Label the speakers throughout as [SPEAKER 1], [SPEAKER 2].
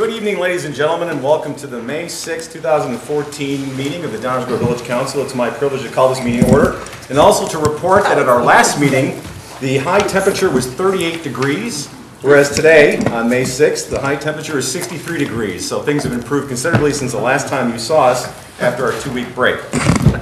[SPEAKER 1] Good evening, ladies and gentlemen, and welcome to the May 6, 2014 meeting of the Downers Grove Village Council. It's my privilege to call this meeting order, and also to report that at our last meeting, the high temperature was 38 degrees, whereas today, on May 6th, the high temperature is 63 degrees. So things have improved considerably since the last time you saw us after our 2-week break.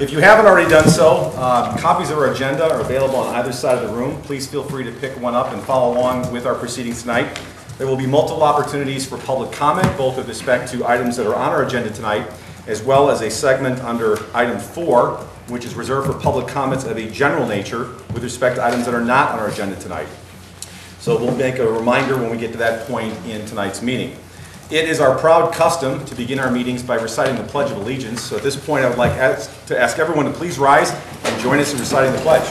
[SPEAKER 1] If you haven't already done so, copies of our agenda are available on either side of the room. Please feel free to pick one up and follow along with our proceedings tonight. There will be multiple opportunities for public comment, both with respect to items that are on our agenda tonight, as well as a segment under item 4, which is reserved for public comments of a general nature with respect to items that are not on our agenda tonight. So we'll make a reminder when we get to that point in tonight's meeting. It is our proud custom to begin our meetings by reciting the Pledge of Allegiance. So at this point, I would like to ask everyone to please rise and join us in reciting the pledge.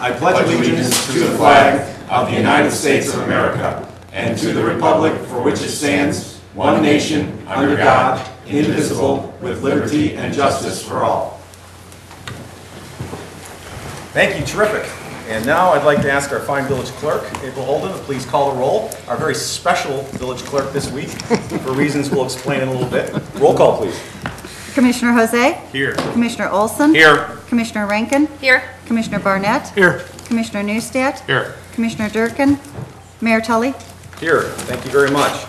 [SPEAKER 1] I pledge allegiance to the flag of the United States of America and to the republic for which it stands, one nation, under God, indivisible, with liberty and justice for all. Thank you. Terrific. And now I'd like to ask our fine village clerk, April Holden, to please call the roll. Our very special village clerk this week, for reasons we'll explain in a little bit. Roll call, please.
[SPEAKER 2] Commissioner Jose?
[SPEAKER 1] Here.
[SPEAKER 2] Commissioner Olson?
[SPEAKER 1] Here.
[SPEAKER 2] Commissioner Rankin?
[SPEAKER 3] Here.
[SPEAKER 2] Commissioner Barnett?
[SPEAKER 1] Here.
[SPEAKER 2] Commissioner Neustadt?
[SPEAKER 1] Here.
[SPEAKER 2] Commissioner Durkin? Mayor Tully?
[SPEAKER 1] Here. Thank you very much.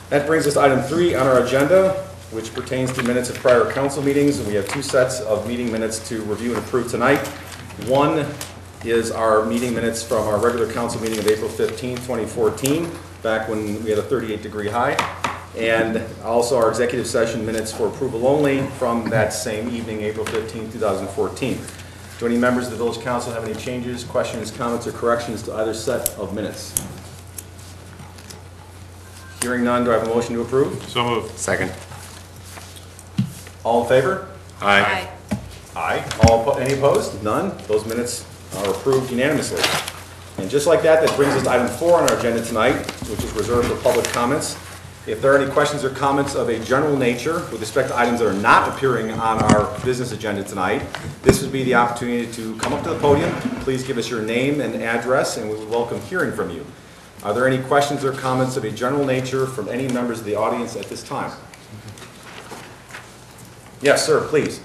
[SPEAKER 1] That brings us to item 3 on our agenda, which pertains to minutes of prior council meetings. And we have 2 sets of meeting minutes to review and approve tonight. One is our meeting minutes from our regular council meeting of April 15, 2014, back when we had a 38-degree high. And also our executive session minutes for approval only from that same evening, April 15, 2014. Do any members of the Village Council have any changes, questions, comments, or corrections to either set of minutes? Hearing none, do I have a motion to approve?
[SPEAKER 4] So moved.
[SPEAKER 5] Second.
[SPEAKER 1] All in favor?
[SPEAKER 4] Aye.
[SPEAKER 1] Aye. Any opposed? None. Those minutes are approved unanimously. And just like that, that brings us to item 4 on our agenda tonight, which is reserved for public comments. If there are any questions or comments of a general nature with respect to items that are not appearing on our business agenda tonight, this would be the opportunity to come up to the podium. Please give us your name and address, and we would welcome hearing from you. Are there any questions or comments of a general nature from any members of the audience at this time? Yes, sir, please.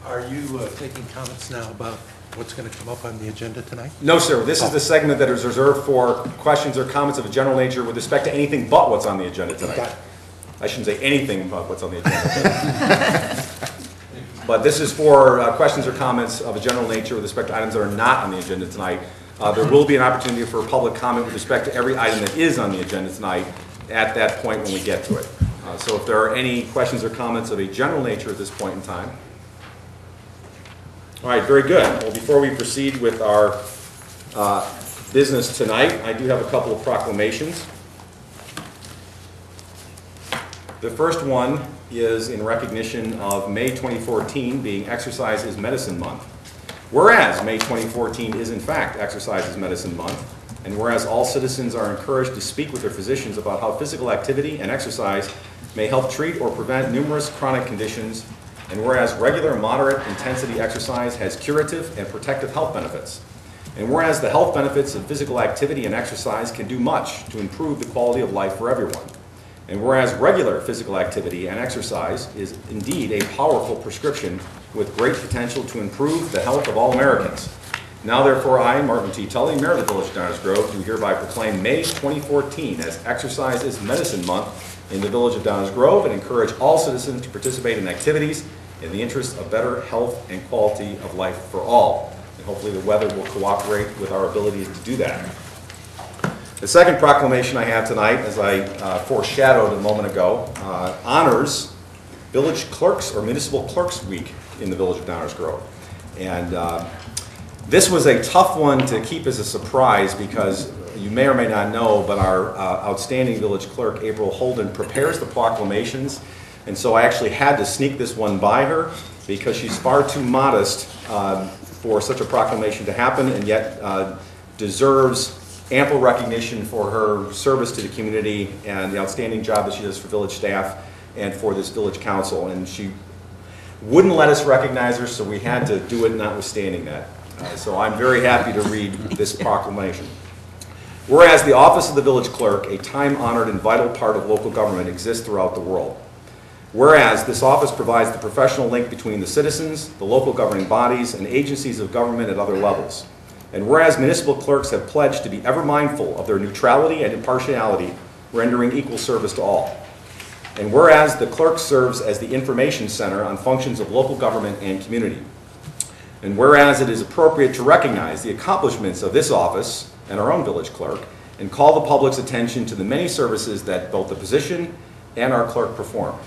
[SPEAKER 6] Are you taking comments now about what's going to come up on the agenda tonight?
[SPEAKER 1] No, sir. This is the segment that is reserved for questions or comments of a general nature with respect to anything but what's on the agenda tonight.
[SPEAKER 6] Got it.
[SPEAKER 1] I shouldn't say anything but what's on the agenda. But this is for questions or comments of a general nature with respect to items that are not on the agenda tonight. There will be an opportunity for public comment with respect to every item that is on the agenda tonight at that point when we get to it. So if there are any questions or comments of a general nature at this point in time. All right, very good. Well, before we proceed with our business tonight, I do have a couple of proclamations. The first one is in recognition of May 2014 being Exercise is Medicine Month. Whereas May 2014 is in fact Exercise is Medicine Month, and whereas all citizens are encouraged to speak with their physicians about how physical activity and exercise may help treat or prevent numerous chronic conditions, and whereas regular moderate intensity exercise has curative and protective health benefits, and whereas the health benefits of physical activity and exercise can do much to improve the quality of life for everyone, and whereas regular physical activity and exercise is indeed a powerful prescription with great potential to improve the health of all Americans. Now therefore I, Martin T. Tully, Mayor of the Village of Downers Grove, do hereby proclaim May 2014 as Exercise is Medicine Month in the Village of Downers Grove and encourage all citizens to participate in activities in the interest of better health and quality of life for all. And hopefully the weather will cooperate with our ability to do that. The second proclamation I have tonight, as I foreshadowed a moment ago, honors Village Clerks or Municipal Clerks Week in the Village of Downers Grove. And this was a tough one to keep as a surprise because you may or may not know, but our outstanding village clerk, April Holden, prepares the proclamations. And so I actually had to sneak this one by her because she's far too modest for such a proclamation to happen, and yet deserves ample recognition for her service to the community and the outstanding job that she does for village staff and for this village council. And she wouldn't let us recognize her, so we had to do it notwithstanding that. So I'm very happy to read this proclamation. Whereas the office of the village clerk, a time-honored and vital part of local government, exists throughout the world. Whereas this office provides the professional link between the citizens, the local governing bodies, and agencies of government at other levels. And whereas municipal clerks have pledged to be ever mindful of their neutrality and impartiality, rendering equal service to all. And whereas the clerk serves as the information center on functions of local government and community. And whereas it is appropriate to recognize the accomplishments of this office and our own village clerk, and call the public's attention to the many services that both the position and our clerk perform.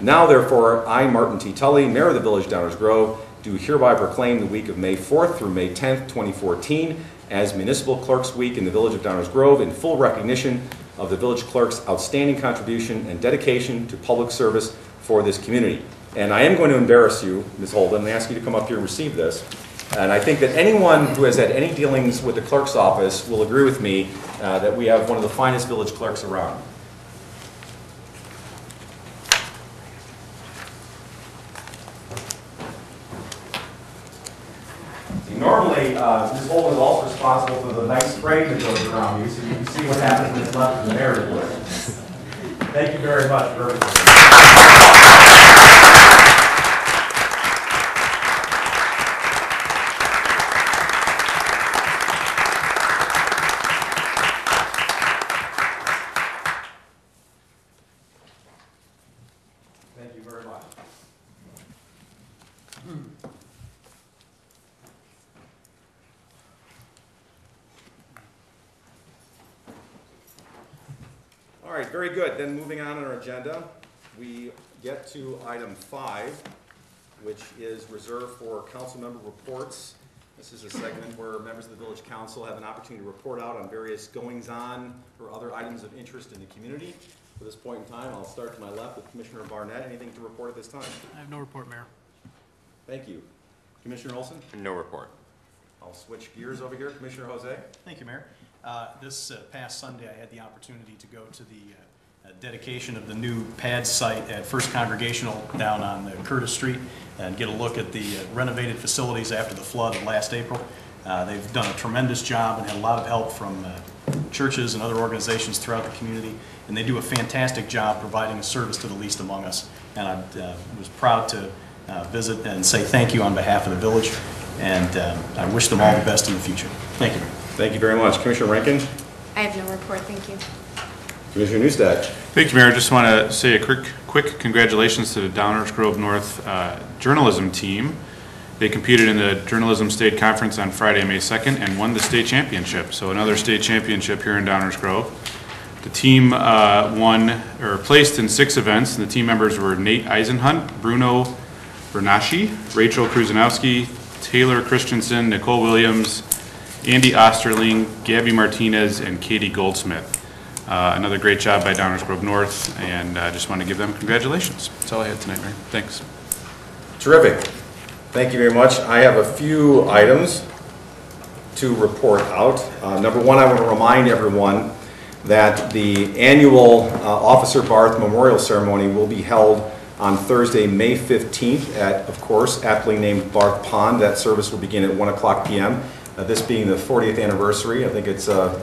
[SPEAKER 1] Now, therefore, I, Martin T. Tully, Mayor of the Village of Downers Grove, do hereby proclaim the week of May 4th through May 10th, 2014 as Municipal Clerks Week in the Village of Downers Grove in full recognition of the village clerk's outstanding contribution and dedication to public service for this community. And I am going to embarrass you, Ms. Holden, and ask you to come up here and receive this. And I think that anyone who has had any dealings with the clerk's office will agree with me that we have one of the finest village clerks around. See, normally, Ms. Holden is also responsible for the nice spray that goes around you, so you can see what happens when it's left in the mayor's place. Thank you very much for everything. Thank you very much. All right, very good. Then moving on our agenda, we get to item 5, which is reserved for council member reports. This is a segment where members of the village council have an opportunity to report out on various goings-on or other items of interest in the community. At this point in time, I'll start to my left with Commissioner Barnett. Anything to report at this time?
[SPEAKER 3] I have no report, Mayor.
[SPEAKER 1] Thank you. Commissioner Olson?
[SPEAKER 4] No report.
[SPEAKER 1] I'll switch gears over here. Commissioner Jose?
[SPEAKER 3] Thank you, Mayor. This past Sunday, I had the opportunity to go to the dedication of the new pad site at First Congregational down on Curtis Street and get a look at the renovated facilities after the flood of last April. They've done a tremendous job and had a lot of help from churches and other organizations throughout the community, and they do a fantastic job providing a service to the least among us. And I was proud to visit and say thank you on behalf of the village, and I wish them all the best in the future. Thank you.
[SPEAKER 1] Thank you very much. Commissioner Rankin?
[SPEAKER 5] I have no report, thank you.
[SPEAKER 1] Commissioner Neustadt?
[SPEAKER 7] Thank you, Mayor. I just want to say a quick congratulations to the Downers Grove North journalism team. They competed in the Journalism State Conference on Friday, May 2nd, and won the state championship. So another state championship here in Downers Grove. The team placed in 6 events, and the team members were Nate Eisenhunt, Bruno Bernaschi, Rachel Kruzanowski, Taylor Christensen, Nicole Williams, Andy Osterling, Gabby Martinez, and Katie Goldsmith. Another great job by Downers Grove North, and I just want to give them congratulations. That's all I had tonight, Mayor. Thanks.
[SPEAKER 1] Terrific. Thank you very much. I have a few items to report out. Number one, I want to remind everyone that the annual Officer Barth Memorial Ceremony will be held on Thursday, May 15th at, of course, aptly named Barth Pond. That service will begin at 1 o'clock p.m. This being the 40th anniversary, I think it's a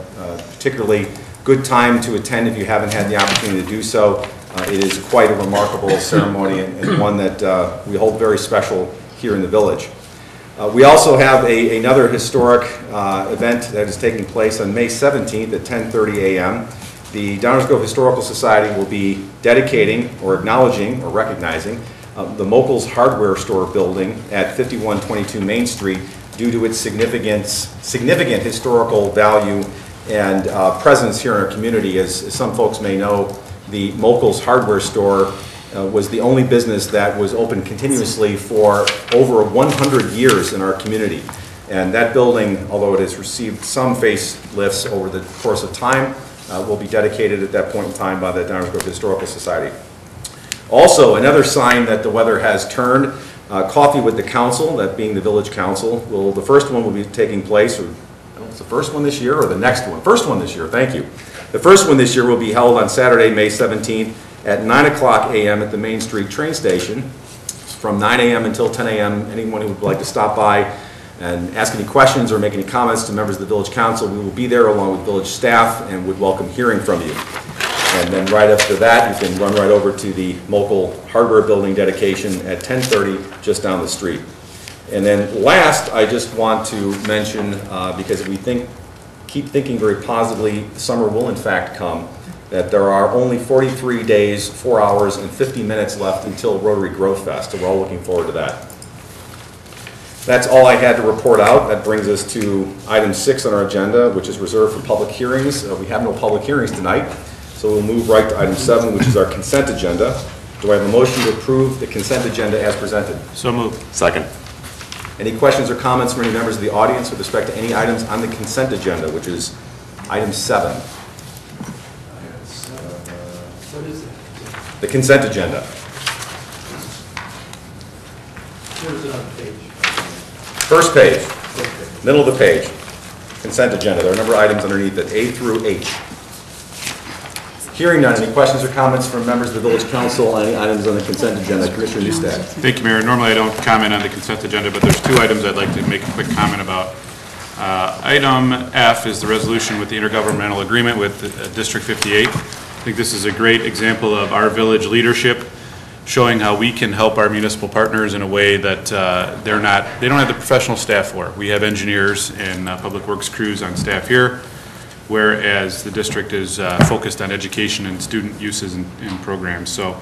[SPEAKER 1] particularly good time to attend if you haven't had the opportunity to do so. It is quite a remarkable ceremony and one that we hold very special here in the village. We also have another historic event that is taking place on May 17th at 10:30 a.m. The Downers Grove Historical Society will be dedicating or acknowledging or recognizing the Mokel's Hardware Store building at 5122 Main Street due to its significant historical value and presence here in our community. As some folks may know, the Mokel's Hardware Store was the only business that was open continuously for over 100 years in our community. And that building, although it has received some facelifts over the course of time, will be dedicated at that point in time by the Downers Grove Historical Society. Also, another sign that the weather has turned, Coffee with the Council, that being the Village Council, the first one will be taking place, or I don't know if it's the first one this year or the next one. First one this year, thank you. The first one this year will be held on Saturday, May 17th at 9 o'clock a.m. at the Main Street train station. from 9 a.m. until 10 a.m. Anyone who would like to stop by and ask any questions or make any comments to members of the Village Council, we will be there along with village staff and would welcome hearing from you. And then right after that, you can run right over to the Mokel Hardware Building dedication at 10:30, just down the street. And then last, I just want to mention, because we keep thinking very positively, summer will in fact come, that there are only 43 days, 4 hours, and 50 minutes left until Rotary Growth Fest, so we're all looking forward to that. That's all I had to report out. That brings us to item 6 on our agenda, which is reserved for public hearings. We have no public hearings tonight, so we'll move right to item 7, which is our consent agenda. Do I have a motion to approve the consent agenda as presented?
[SPEAKER 7] So moved.
[SPEAKER 4] Second.
[SPEAKER 1] Any questions or comments from any members of the audience with respect to any items on the consent agenda, which is item 7?
[SPEAKER 6] What is it?
[SPEAKER 1] The consent agenda.
[SPEAKER 6] Where is it on the page?
[SPEAKER 1] First page, middle of the page, consent agenda. There are a number of items underneath it, A through H. Hearing none, any questions or comments from members of the Village Council on any items on the consent agenda? Commissioner Newstead.
[SPEAKER 7] Thank you, Mayor. Normally I don't comment on the consent agenda, but there's 2 items I'd like to make a quick comment about. Item F is the resolution with the intergovernmental agreement with District 58. I think this is a great example of our village leadership showing how we can help our municipal partners in a way that they don't have the professional staff for. We have engineers and public works crews on staff here, whereas the district is focused on education and student uses and programs. So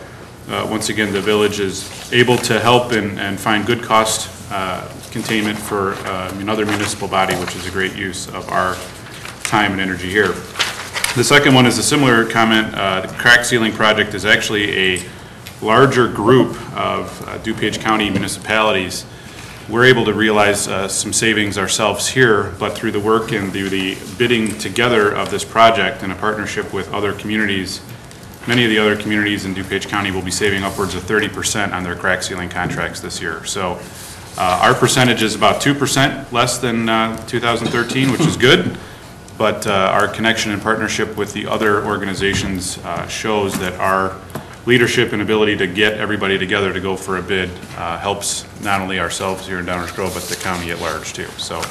[SPEAKER 7] once again, the village is able to help and find good cost containment for another municipal body, which is a great use of our time and energy here. The second one is a similar comment. The crack sealing project is actually a larger group of DuPage County municipalities. We're able to realize some savings ourselves here, but through the work and through the bidding together of this project in a partnership with other communities, many of the other communities in DuPage County will be saving upwards of 30% on their crack sealing contracts this year. So our percentage is about 2% less than 2013, which is good, but our connection and partnership with the other organizations shows that our leadership and ability to get everybody together to go for a bid helps not only ourselves here in Downers Grove, but the county at large too. So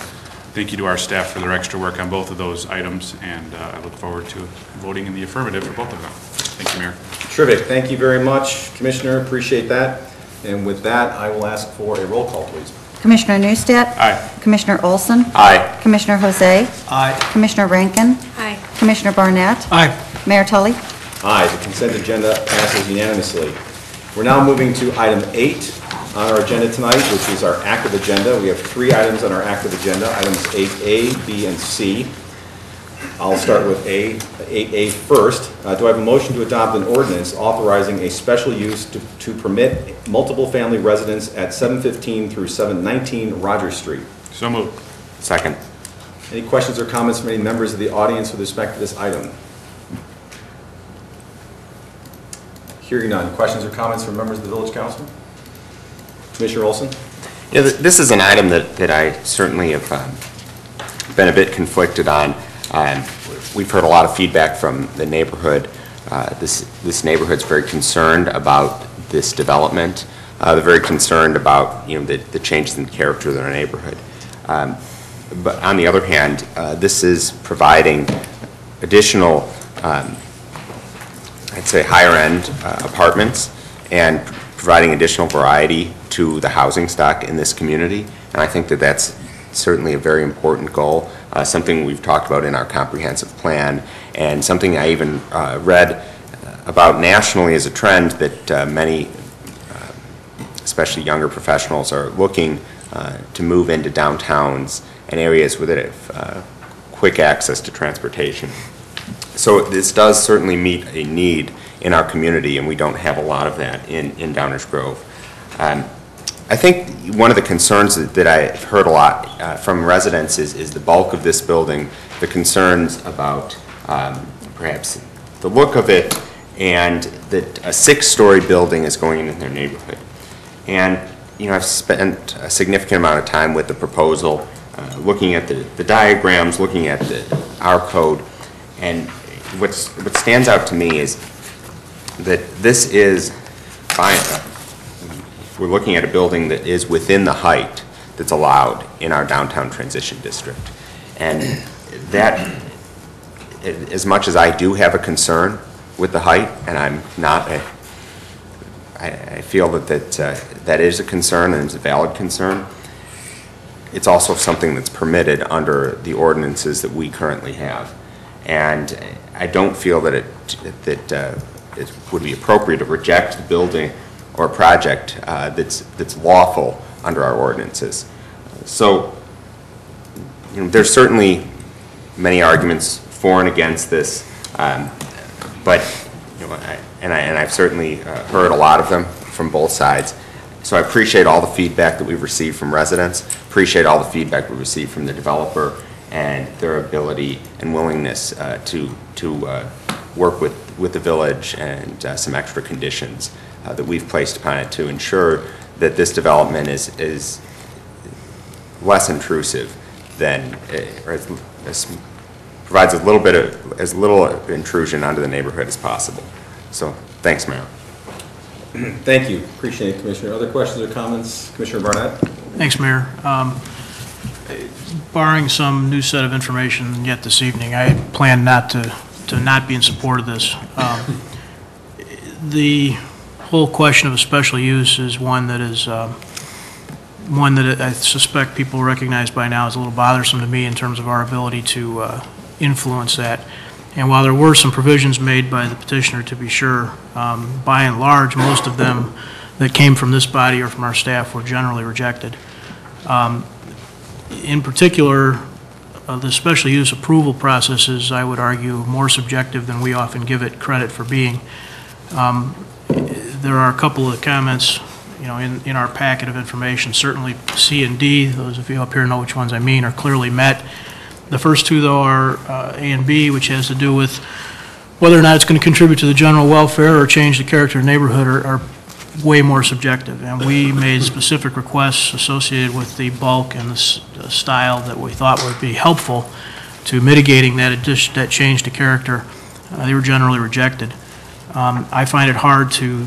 [SPEAKER 7] thank you to our staff for their extra work on both of those items, and I look forward to voting in the affirmative for both of them. Thank you, Mayor.
[SPEAKER 1] Terrific. Thank you very much, Commissioner. Appreciate that. And with that, I will ask for a roll call, please.
[SPEAKER 2] Commissioner Newstead?
[SPEAKER 7] Aye.
[SPEAKER 2] Commissioner Olson?
[SPEAKER 4] Aye.
[SPEAKER 2] Commissioner Jose?
[SPEAKER 3] Aye.
[SPEAKER 2] Commissioner Rankin?
[SPEAKER 5] Aye.
[SPEAKER 2] Commissioner Barnett?
[SPEAKER 6] Aye.
[SPEAKER 2] Mayor Tully?
[SPEAKER 1] Aye, the consent agenda passes unanimously. We're now moving to item 8 on our agenda tonight, which is our active agenda. We have 3 items on our active agenda, items 8A, B, and C. I'll start with 8A first. Do I have a motion to adopt an ordinance authorizing a special use to permit multiple family residence at 715 through 719 Rogers Street?
[SPEAKER 7] So moved.
[SPEAKER 4] Second.
[SPEAKER 1] Any questions or comments from any members of the audience with respect to this item? Hearing none. Questions or comments from members of the Village Council? Commissioner Olson?
[SPEAKER 4] Yeah, this is an item that I certainly have been a bit conflicted on. We've heard a lot of feedback from the neighborhood. This neighborhood's very concerned about this development. They're very concerned about the changes in character of their neighborhood. But on the other hand, this is providing additional I'd say higher-end apartments and providing additional variety to the housing stock in this community. And I think that that's certainly a very important goal, something we've talked about in our comprehensive plan, and something I even read about nationally as a trend that many, especially younger professionals, are looking to move into downtowns and areas with quick access to transportation. So this does certainly meet a need in our community, and we don't have a lot of that in Downers Grove. I think one of the concerns that I've heard a lot from residents is the bulk of this building, the concerns about perhaps the look of it, and that a 6-story building is going in their neighborhood. And I've spent a significant amount of time with the proposal, looking at the diagrams, looking at our code, and what stands out to me is that this is, we're looking at a building that is within the height that's allowed in our downtown transition district. And that, as much as I do have a concern with the height, and I'm not, I feel that is a concern and it's a valid concern, it's also something that's permitted under the ordinances that we currently have. And I don't feel that it would be appropriate to reject the building or project that's lawful under our ordinances. So, you know, there's certainly many arguments for and against this, but you know, I've certainly heard a lot of them from both sides. So I appreciate all the feedback that we've received from residents, appreciate all the feedback we received from the developer and their ability and willingness to work with the village and some extra conditions that we've placed upon it to ensure that this development is less intrusive than, or provides as little intrusion onto the neighborhood as possible. So, thanks, Mayor.
[SPEAKER 1] Thank you. Appreciate it, Commissioner. Other questions or comments? Commissioner Barnett?
[SPEAKER 8] Thanks, Mayor. Barring some new set of information yet this evening, I plan not to not be in support of this. The whole question of a special use is one that I suspect people recognize by now is a little bothersome to me in terms of our ability to influence that. And while there were some provisions made by the petitioner, to be sure, by and large, most of them that came from this body or from our staff were generally rejected. In particular, the special use approval process is, I would argue, more subjective than we often give it credit for being. There are a couple of comments, you know, in our packet of information. Certainly C and D, those of you up here know which ones I mean, are clearly met. The first two, though, are A and B, which has to do with whether or not it's going to contribute to the general welfare or change the character of the neighborhood are way more subjective. And we made specific requests associated with the bulk and the style that we thought would be helpful to mitigating that change to character. They were generally rejected. I find it hard to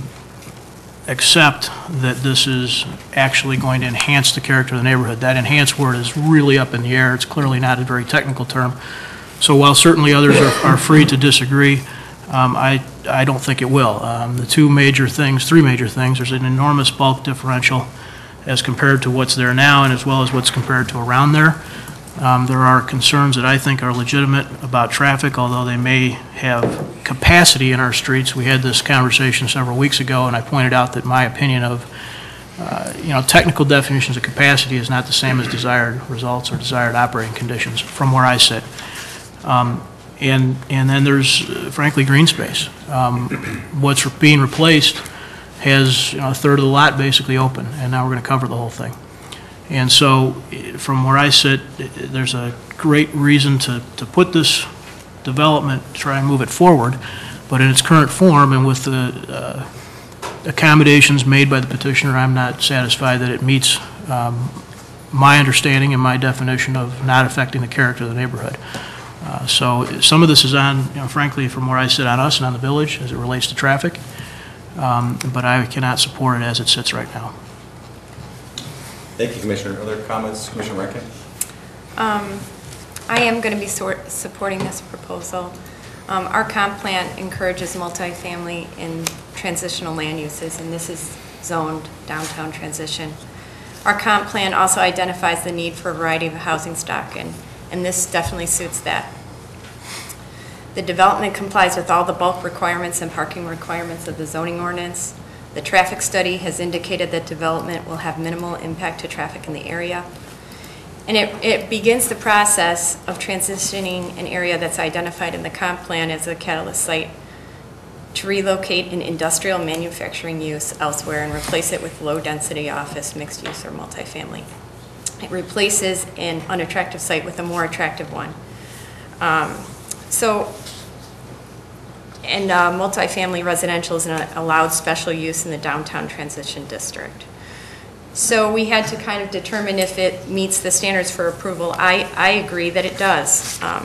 [SPEAKER 8] accept that this is actually going to enhance the character of the neighborhood. That enhance word is really up in the air. It's clearly not a very technical term. So while certainly others are free to disagree, I don't think it will. The three major things, there's an enormous bulk differential as compared to what's there now and as well as what's compared to around there. There are concerns that I think are legitimate about traffic, although they may have capacity in our streets. We had this conversation several weeks ago, and I pointed out that my opinion of technical definitions of capacity is not the same as desired results or desired operating conditions from where I sit. And then there's, frankly, green space. What's being replaced has a third of the lot basically open, and now we're going to cover the whole thing. And so from where I sit, there's a great reason to put this development, try and move it forward, but in its current form and with the accommodations made by the petitioner, I'm not satisfied that it meets my understanding and my definition of not affecting the character of the neighborhood. So some of this is on, frankly, from where I sit, on us and on the village as it relates to traffic, but I cannot support it as it sits right now.
[SPEAKER 1] Thank you, Commissioner. Other comments? Commissioner Rankin?
[SPEAKER 5] I am going to be supporting this proposal. Our comp plan encourages multifamily in transitional land uses, and this is zoned downtown transition. Our comp plan also identifies the need for a variety of housing stock, and this definitely suits that. The development complies with all the bulk requirements and parking requirements of the zoning ordinance. The traffic study has indicated that development will have minimal impact to traffic in the area. And it begins the process of transitioning an area that's identified in the comp plan as a catalyst site to relocate an industrial manufacturing use elsewhere and replace it with low-density office, mixed use, or multifamily. It replaces an unattractive site with a more attractive one. Multifamily residential is an allowed special use in the downtown transition district. So we had to kind of determine if it meets the standards for approval. I agree that it does. I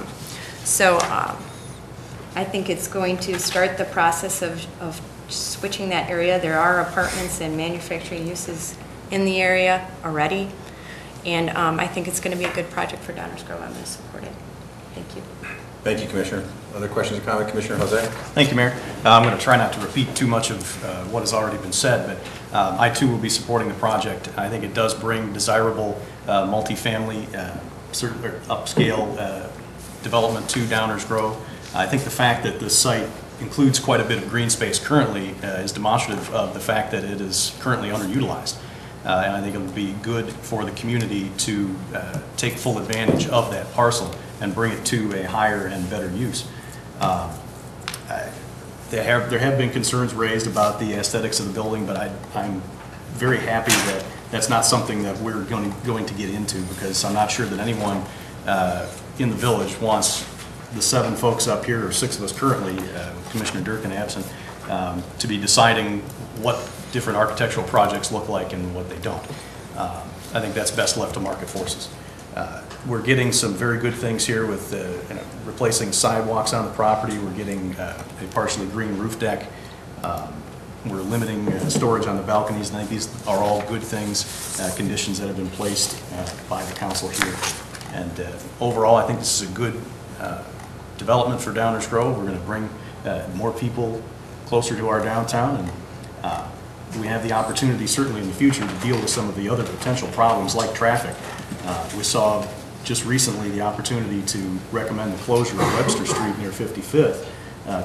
[SPEAKER 5] think it's going to start the process of switching that area. There are apartments and manufacturing uses in the area already, and I think it's going to be a good project for Downers Grove. I'm going to support it. Thank you.
[SPEAKER 1] Thank you, Commissioner. Other questions or comments? Commissioner Jose?
[SPEAKER 3] Thank you, Mayor. I'm going to try not to repeat too much of what has already been said, but I too will be supporting the project. I think it does bring desirable multifamily, certain upscale development to Downers Grove. I think the fact that this site includes quite a bit of green space currently is demonstrative of the fact that it is currently underutilized. And I think it will be good for the community to take full advantage of that parcel and bring it to a higher and better use. There have been concerns raised about the aesthetics of the building, but I'm very happy that that's not something that we're going to get into, because I'm not sure that anyone in the village wants the 7 folks up here, or 6 of us currently, with Commissioner Durkin absent, to be deciding what different architectural projects look like and what they don't. I think that's best left to market forces. We're getting some very good things here with replacing sidewalks on the property. We're getting a partially green roof deck. We're limiting storage on the balconies, and I think these are all good things, conditions that have been placed by the council here. And overall, I think this is a good development for Downers Grove. We're going to bring more people closer to our downtown, and we have the opportunity, certainly in the future, to deal with some of the other potential problems like traffic. We saw just recently the opportunity to recommend the closure of Webster Street near 55th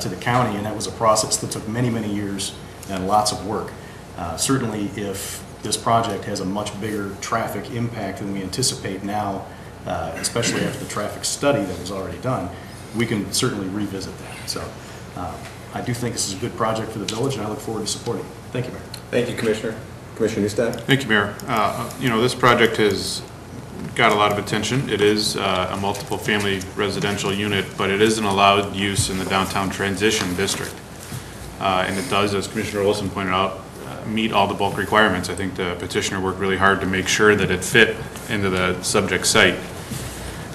[SPEAKER 3] to the county, and that was a process that took many, many years and lots of work. Certainly, if this project has a much bigger traffic impact than we anticipate now, especially after the traffic study that was already done, we can certainly revisit that. So I do think this is a good project for the village, and I look forward to supporting it. Thank you, Mayor.
[SPEAKER 1] Thank you, Commissioner. Commissioner Newstead?
[SPEAKER 7] Thank you, Mayor. This project has got a lot of attention. It is a multiple family residential unit, but it is an allowed use in the downtown transition district. And it does, as Commissioner Olson pointed out, meet all the bulk requirements. I think the petitioner worked really hard to make sure that it fit into the subject site.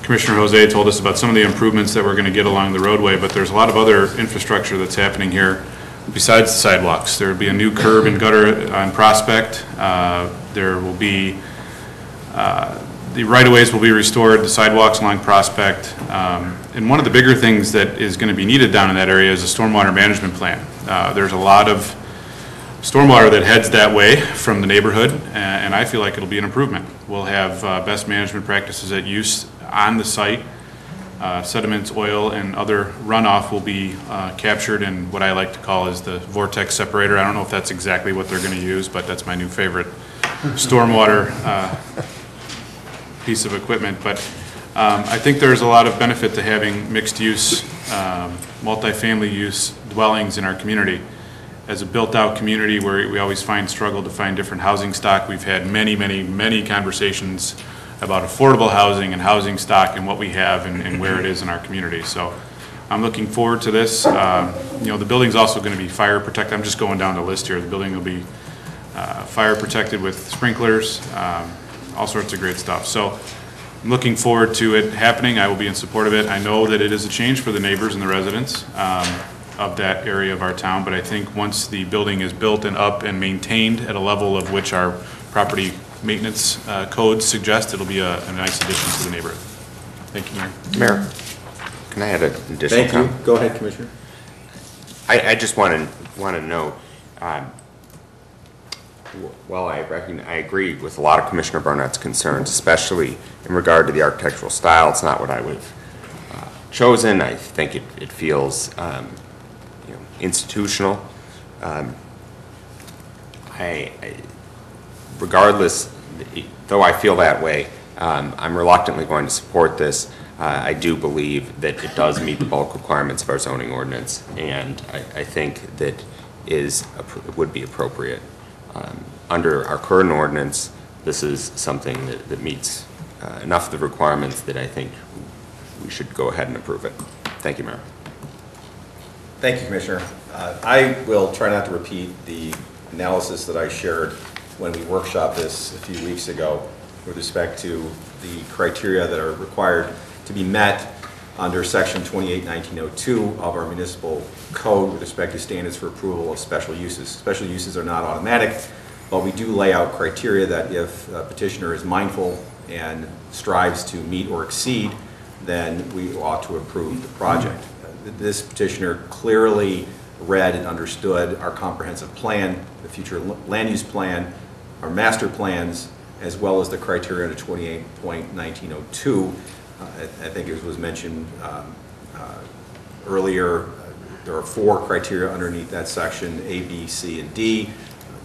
[SPEAKER 7] Commissioner Jose told us about some of the improvements that we're going to get along the roadway, but there's a lot of other infrastructure that's happening here besides the sidewalks. There will be a new curb and gutter on Prospect. There will be the right-of-ways will be restored, the sidewalks along Prospect. And one of the bigger things that is going to be needed down in that area is a stormwater management plan. There's a lot of stormwater that heads that way from the neighborhood, and I feel like it'll be an improvement. We'll have best management practices at use on the site. Sediments, oil, and other runoff will be captured in what I like to call is the vortex separator. I don't know if that's exactly what they're going to use, but that's my new favorite stormwater piece of equipment. But I think there's a lot of benefit to having mixed-use, multifamily use dwellings in our community. As a built-out community where we always struggle to find different housing stock, we've had many, many, many conversations about affordable housing and housing stock and what we have and where it is in our community. So I'm looking forward to this. The building's also going to be fire protected. I'm just going down the list here. The building will be fire protected with sprinklers, all sorts of great stuff. So I'm looking forward to it happening. I will be in support of it. I know that it is a change for the neighbors and the residents of that area of our town, but I think once the building is built and up and maintained at a level of which our property maintenance codes suggest, it'll be a nice addition to the neighborhood. Thank you, Mayor.
[SPEAKER 4] Mayor, can I add an additional
[SPEAKER 1] Thank you.
[SPEAKER 4] comment?
[SPEAKER 1] Go ahead, Commissioner.
[SPEAKER 4] I just want to note, while I agree with a lot of Commissioner Barnett's concerns, especially in regard to the architectural style. It's not what I would have chosen. I think it feels institutional. Regardless, though I feel that way, I'm reluctantly going to support this. I do believe that it does meet the bulk requirements of our zoning ordinance, and I think that would be appropriate. Under our current ordinance, this is something that meets enough of the requirements that I think we should go ahead and approve it. Thank you, Mayor.
[SPEAKER 1] Thank you, Commissioner. I will try not to repeat the analysis that I shared when we workshopped this a few weeks ago with respect to the criteria that are required to be met under Section 28-1902 of our municipal code with respect to standards for approval of special uses. Special uses are not automatic, but we do lay out criteria that if a petitioner is mindful and strives to meet or exceed, then we ought to approve the project. This petitioner clearly read and understood our comprehensive plan, the future land use plan, our master plans, as well as the criteria under 28.1902. I think it was mentioned earlier, there are 4 criteria underneath that section, A, B, C, and D.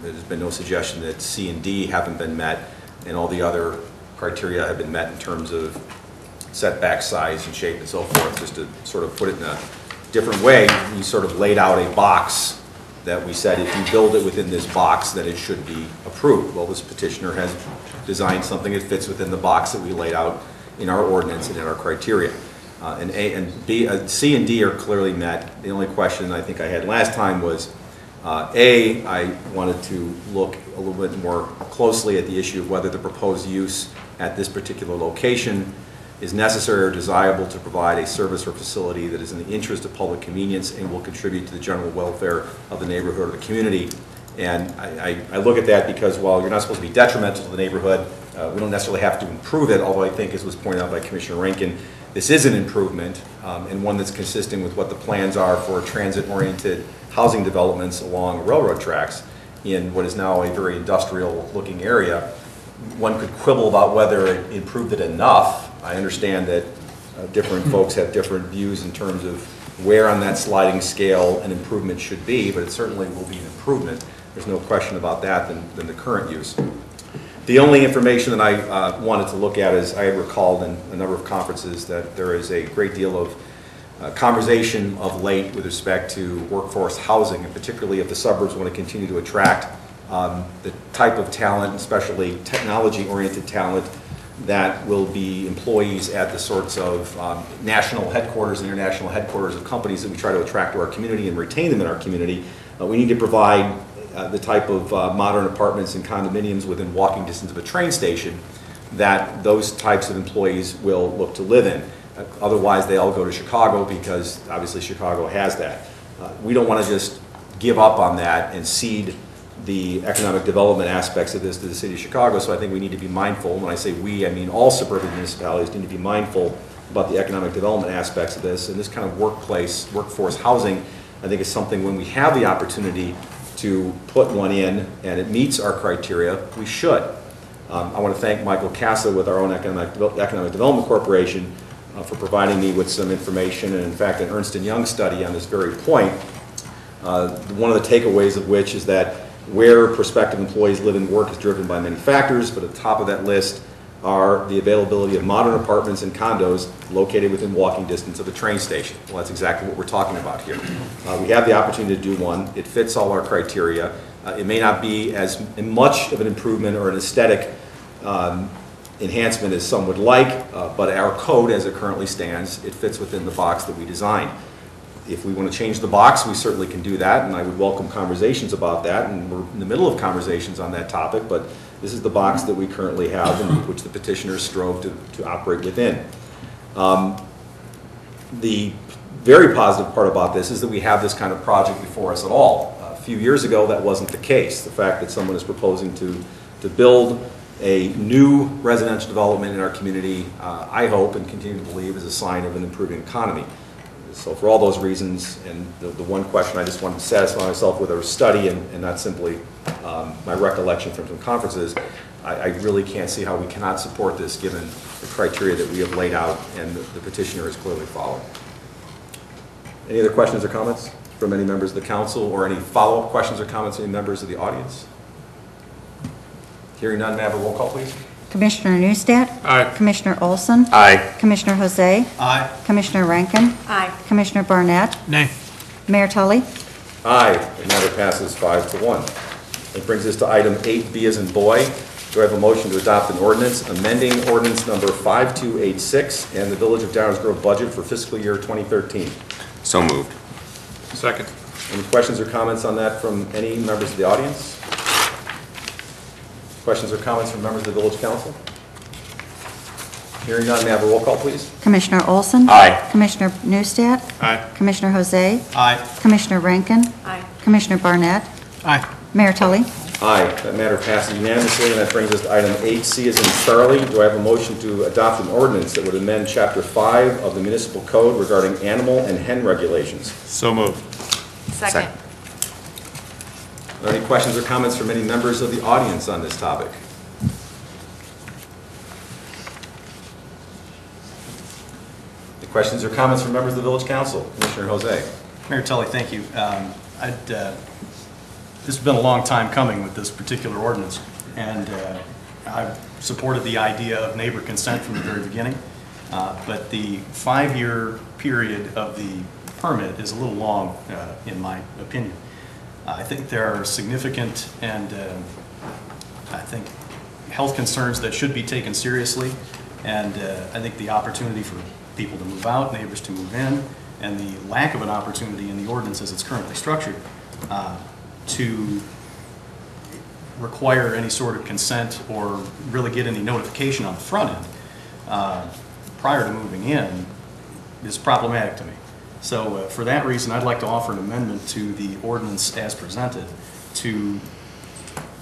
[SPEAKER 1] There's been no suggestion that C and D haven't been met, and all the other criteria have been met in terms of setback, size, and shape, and so forth. Just to sort of put it in a different way, we sort of laid out a box that we said if you build it within this box, then it should be approved. Well, this petitioner has designed something that fits within the box that we laid out in our ordinance and in our criteria. And A and B, C and D are clearly met. The only question I think I had last time was A, I wanted to look a little bit more closely at the issue of whether the proposed use at this particular location is necessary or desirable to provide a service or facility that is in the interest of public convenience and will contribute to the general welfare of the neighborhood or the community. And I look at that because while you're not supposed to be detrimental to the neighborhood, we don't necessarily have to improve it, although I think, as was pointed out by Commissioner Rankin, this is an improvement and one that's consistent with what the plans are for transit-oriented housing developments along railroad tracks in what is now a very industrial-looking area. One could quibble about whether it improved it enough. I understand that different folks have different views in terms of where on that sliding scale an improvement should be, but it certainly will be an improvement. There's no question about that than the current use. The only information that I wanted to look at is I had recalled in a number of conferences that there is a great deal of conversation of late with respect to workforce housing, and particularly if the suburbs want to continue to attract the type of talent, especially technology-oriented talent, that will be employees at the sorts of national headquarters and international headquarters of companies that we try to attract to our community and retain them in our community. We need to provide the type of modern apartments and condominiums within walking distance of a train station that those types of employees will look to live in. Otherwise, they all go to Chicago because obviously Chicago has that. We don't want to just give up on that and cede the economic development aspects of this to the city of Chicago, so I think we need to be mindful. When I say we, I mean all suburban municipalities need to be mindful about the economic development aspects of this, and this kind of workforce housing, I think is something when we have the opportunity to put one in and it meets our criteria, we should. I want to thank Michael Casa with our own Economic Development Corporation for providing me with some information, and in fact an Ernst & Young study on this very point. One of the takeaways of which is that where prospective employees live and work is driven by many factors, but at the top of that list are the availability of modern apartments and condos located within walking distance of a train station. Well, that's exactly what we're talking about here. We have the opportunity to do one. It fits all our criteria. It may not be as much of an improvement or an aesthetic enhancement as some would like, but our code as it currently stands, it fits within the box that we designed. If we want to change the box, we certainly can do that, and I would welcome conversations about that, and we're in the middle of conversations on that topic, but this is the box that we currently have and which the petitioners strove to operate within. The very positive part about this is that we have this kind of project before us at all. A few years ago, that wasn't the case. The fact that someone is proposing to build a new residential development in our community, I hope and continue to believe, is a sign of an improving economy. So for all those reasons, and the one question I just wanted to satisfy myself with our study and not simply my recollection from some conferences, I really can't see how we cannot support this given the criteria that we have laid out and the petitioner is clearly following. Any other questions or comments from any members of the council, or any follow-up questions or comments from any members of the audience? Hearing none, may I have a roll call, please?
[SPEAKER 2] Commissioner Newstead?
[SPEAKER 7] Aye.
[SPEAKER 2] Commissioner Olson?
[SPEAKER 4] Aye.
[SPEAKER 2] Commissioner Jose?
[SPEAKER 3] Aye.
[SPEAKER 2] Commissioner Rankin?
[SPEAKER 5] Aye.
[SPEAKER 2] Commissioner Barnett?
[SPEAKER 8] Nay.
[SPEAKER 2] Mayor Tully?
[SPEAKER 1] Aye. The matter passes 5-1. It brings us to item 8B as in boy. Do I have a motion to adopt an ordinance amending ordinance number 5286 and the Village of Downers Grove budget for fiscal year 2013?
[SPEAKER 4] So moved.
[SPEAKER 7] Second.
[SPEAKER 1] Any questions or comments on that from any members of the audience? Questions or comments from members of the Village Council? Hearing none, may I have a roll call, please?
[SPEAKER 2] Commissioner Olson?
[SPEAKER 4] Aye.
[SPEAKER 2] Commissioner Newstead?
[SPEAKER 7] Aye.
[SPEAKER 2] Commissioner Jose?
[SPEAKER 3] Aye.
[SPEAKER 2] Commissioner Rankin?
[SPEAKER 5] Aye.
[SPEAKER 2] Commissioner Barnett?
[SPEAKER 8] Aye.
[SPEAKER 2] Mayor Tully?
[SPEAKER 1] Aye, that matter passes unanimously, and that brings us to item 8C as in Charlie. Do I have a motion to adopt an ordinance that would amend Chapter 5 of the Municipal Code regarding animal and hen regulations?
[SPEAKER 7] So moved.
[SPEAKER 5] Second.
[SPEAKER 1] Are there any questions or comments from any members of the audience on this topic? Any questions or comments from members of the Village Council? Commissioner Jose.
[SPEAKER 3] Mayor Tully, thank you. This has been a long time coming with this particular ordinance, and I've supported the idea of neighbor consent from the very beginning, but the 5-year period of the permit is a little long, in my opinion. I think there are significant and I think health concerns that should be taken seriously, and I think the opportunity for people to move out, neighbors to move in, and the lack of an opportunity in the ordinance as it's currently structured to require any sort of consent or really get any notification on the front end prior to moving in is problematic to me. So for that reason, I'd like to offer an amendment to the ordinance as presented to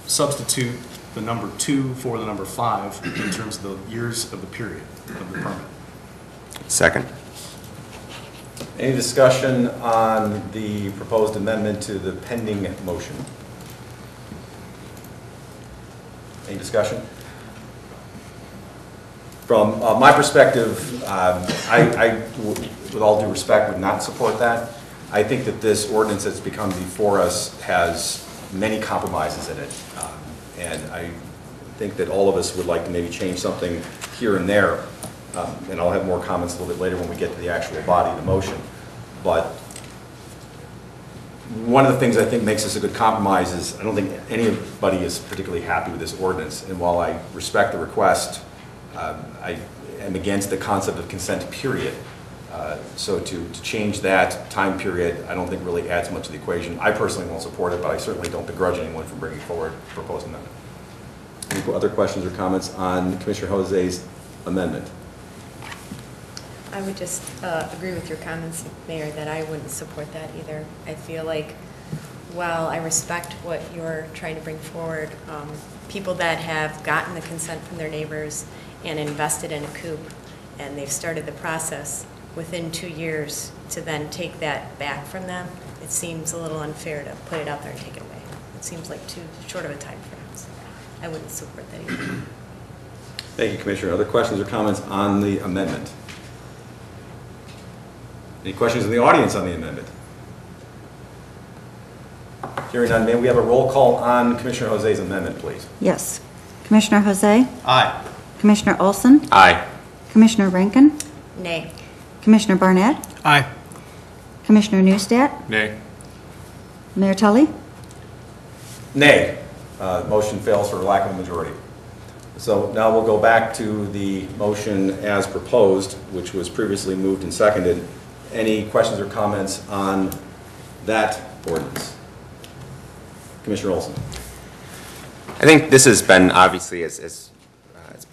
[SPEAKER 3] substitute the number 2 for the number 5 in terms of the years of the period of the permit.
[SPEAKER 4] Second.
[SPEAKER 1] Any discussion on the proposed amendment to the pending motion? Any discussion? From my perspective, I, with all due respect, would not support that. I think that this ordinance that's become before us has many compromises in it. And I think that all of us would like to maybe change something here and there. And I'll have more comments a little bit later when we get to the actual body of the motion. But one of the things I think makes this a good compromise is I don't think anybody is particularly happy with this ordinance. And while I respect the request, I am against the concept of consent period. So to change that time period, I don't think really adds much to the equation. I personally won't support it, but I certainly don't begrudge anyone from bringing forward a proposed amendment. Any other questions or comments on Commissioner Jose's amendment?
[SPEAKER 5] I would just agree with your comments, Mayor, that I wouldn't support that either. I feel like while I respect what you're trying to bring forward, people that have gotten the consent from their neighbors and invested in a coop, and they've started the process within 2 years to then take that back from them, it seems a little unfair to put it out there and take it away. It seems like too short of a time frame. So I wouldn't support that either.
[SPEAKER 1] Thank you, Commissioner. Other questions or comments on the amendment? Any questions in the audience on the amendment? Hearing none, may we have a roll call on Commissioner Jose's amendment, please?
[SPEAKER 2] Yes. Commissioner Jose?
[SPEAKER 3] Aye.
[SPEAKER 2] Commissioner Olson?
[SPEAKER 4] Aye.
[SPEAKER 2] Commissioner Rankin?
[SPEAKER 5] Nay.
[SPEAKER 2] Commissioner Barnett?
[SPEAKER 8] Aye.
[SPEAKER 2] Commissioner Newstead?
[SPEAKER 7] Nay.
[SPEAKER 2] Mayor Tully?
[SPEAKER 1] Nay. Motion fails for lack of a majority. So now we'll go back to the motion as proposed, which was previously moved and seconded. Any questions or comments on that ordinance? Commissioner Olson.
[SPEAKER 4] I think this has been, obviously, as it's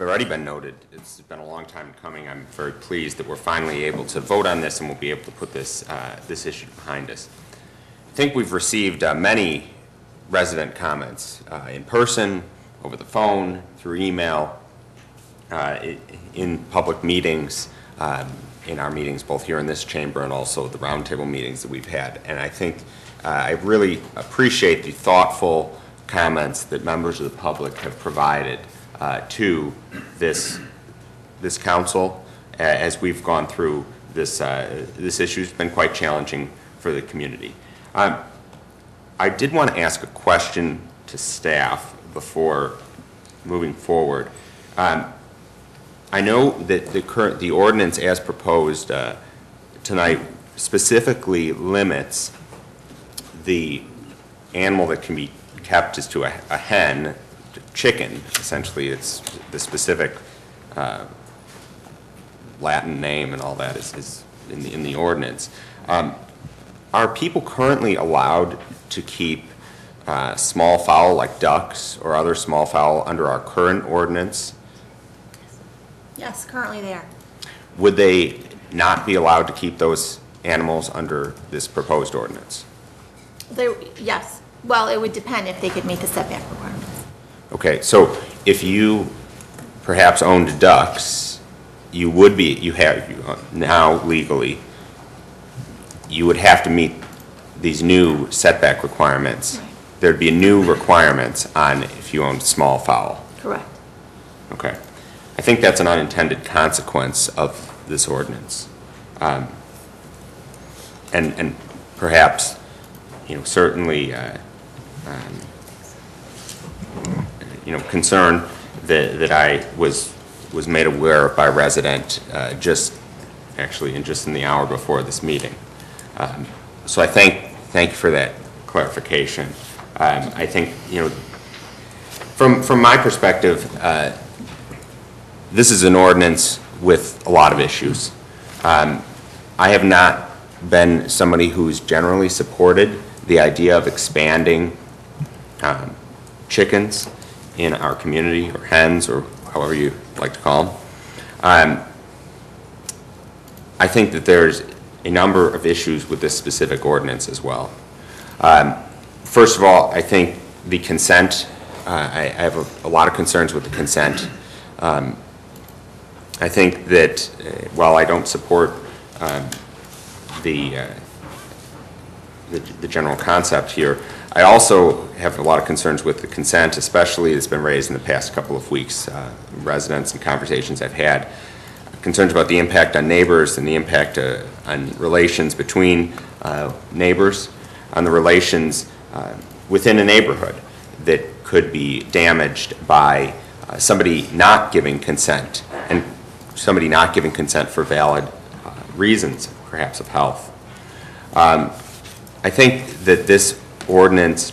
[SPEAKER 4] already been noted, it's been a long time coming. I'm very pleased that we're finally able to vote on this and we'll be able to put this, this issue behind us. I think we've received many resident comments in person, over the phone, through email, in public meetings, in our meetings, both here in this chamber and also the roundtable meetings that we've had. And I think I really appreciate the thoughtful comments that members of the public have provided to this council as we've gone through this issue. It's been quite challenging for the community. I did want to ask a question to staff before moving forward. I know that the ordinance as proposed tonight specifically limits the animal that can be kept as to a hen, chicken, essentially. It's the specific Latin name and all that is in the ordinance. Are people currently allowed to keep small fowl like ducks or other small fowl under our current ordinance?
[SPEAKER 9] Yes, currently they are.
[SPEAKER 4] Would they not be allowed to keep those animals under this proposed ordinance?
[SPEAKER 9] Yes. Well, it would depend if they could meet the setback requirements.
[SPEAKER 4] Okay, so if you perhaps owned ducks, you have now legally, you would have to meet these new setback requirements.
[SPEAKER 9] Right.
[SPEAKER 4] There'd be new requirements on if you owned small fowl.
[SPEAKER 9] Correct.
[SPEAKER 4] Okay. I think that's an unintended consequence of this ordinance. And perhaps, certainly, concern that I was made aware of by a resident just in the hour before this meeting. So I thank you for that clarification. I think, from my perspective, this is an ordinance with a lot of issues. I have not been somebody who's generally supported the idea of expanding chickens in our community, or hens, or however you like to call them. I think that there's a number of issues with this specific ordinance as well. First of all, I think the consent, I have a lot of concerns with the consent. I think that while I don't support the general concept here, I also have a lot of concerns with the consent, especially it's been raised in the past couple of weeks. Residents and conversations I've had, concerns about the impact on neighbors and the impact on relations between neighbors, on the relations within a neighborhood that could be damaged by somebody not giving consent, and somebody not giving consent for valid reasons, perhaps of health. I think that this ordinance,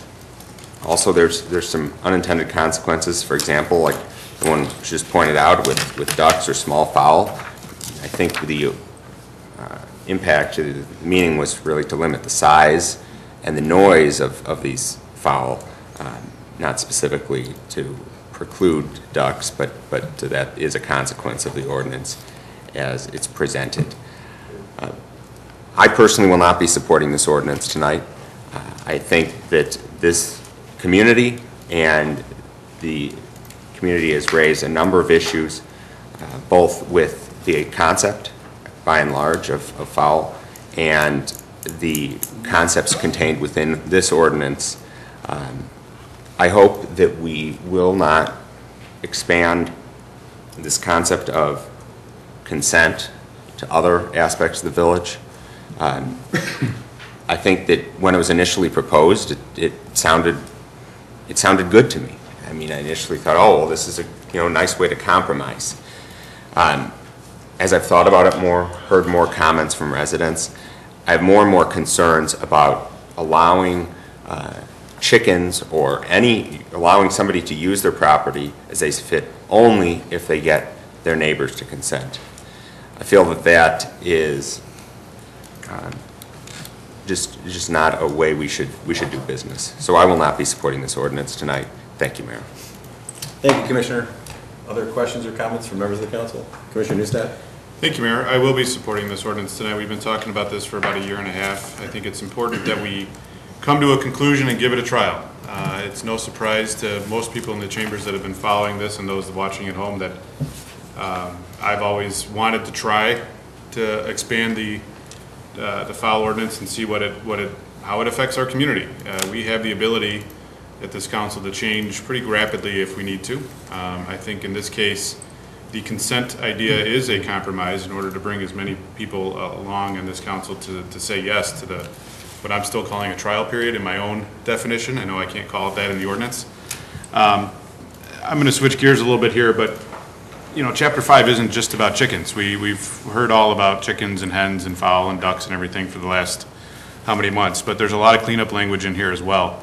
[SPEAKER 4] also there's some unintended consequences. For example, like the one just pointed out with ducks or small fowl. I think the impact, the meaning was really to limit the size and the noise of these fowl, not specifically to preclude ducks, but that is a consequence of the ordinance as it's presented. I personally will not be supporting this ordinance tonight. I think that this community and the community has raised a number of issues, both with the concept, by and large, of fowl, and the concepts contained within this ordinance. I hope that we will not expand this concept of consent to other aspects of the village. I think that when it was initially proposed, it sounded good to me. I mean, I initially thought, oh, well, this is a nice way to compromise. As I've thought about it more, heard more comments from residents, I have more and more concerns about allowing chickens or allowing somebody to use their property as they fit only if they get their neighbors to consent. I feel that is just not a way we should do business. So I will not be supporting this ordinance tonight. Thank you, Mayor.
[SPEAKER 1] Thank you, Commissioner. Other questions or comments from members of the council? Commissioner Neustadt?
[SPEAKER 7] Thank you, Mayor. I will be supporting this ordinance tonight. We've been talking about this for about a year and a half. I think it's important that we come to a conclusion and give it a trial. It's no surprise to most people in the chambers that have been following this and those watching at home that I've always wanted to try to expand the fowl ordinance and see how it affects our community. We have the ability at this council to change pretty rapidly if we need to. I think in this case, the consent idea is a compromise in order to bring as many people along in this council to say yes to what I'm still calling a trial period in my own definition. I know I can't call it that in the ordinance. I'm going to switch gears a little bit here, but Chapter 5 isn't just about chickens. We've heard all about chickens and hens and fowl and ducks and everything for the last how many months, but there's a lot of cleanup language in here as well.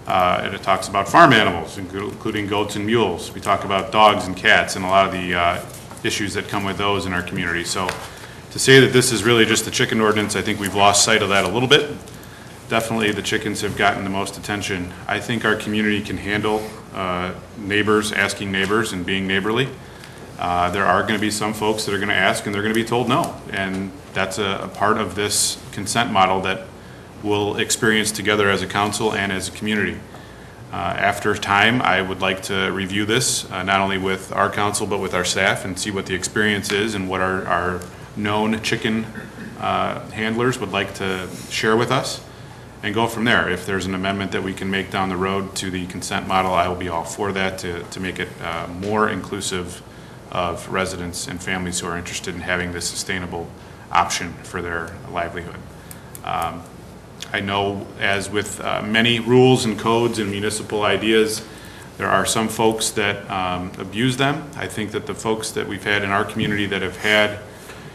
[SPEAKER 7] And it talks about farm animals, including goats and mules. We talk about dogs and cats and a lot of the issues that come with those in our community. So to say that this is really just the chicken ordinance, I think we've lost sight of that a little bit. Definitely the chickens have gotten the most attention. I think our community can handle neighbors asking neighbors and being neighborly. There are going to be some folks that are going to ask and they're going to be told no. And that's a part of this consent model that we'll experience together as a council and as a community. After time, I would like to review this, not only with our council, but with our staff and see what the experience is and what our known chicken handlers would like to share with us and go from there. If there's an amendment that we can make down the road to the consent model, I will be all for that to make it more inclusive of residents and families who are interested in having this sustainable option for their livelihood. I know, as with many rules and codes and municipal ideas, there are some folks that abuse them. I think that the folks that we've had in our community that have had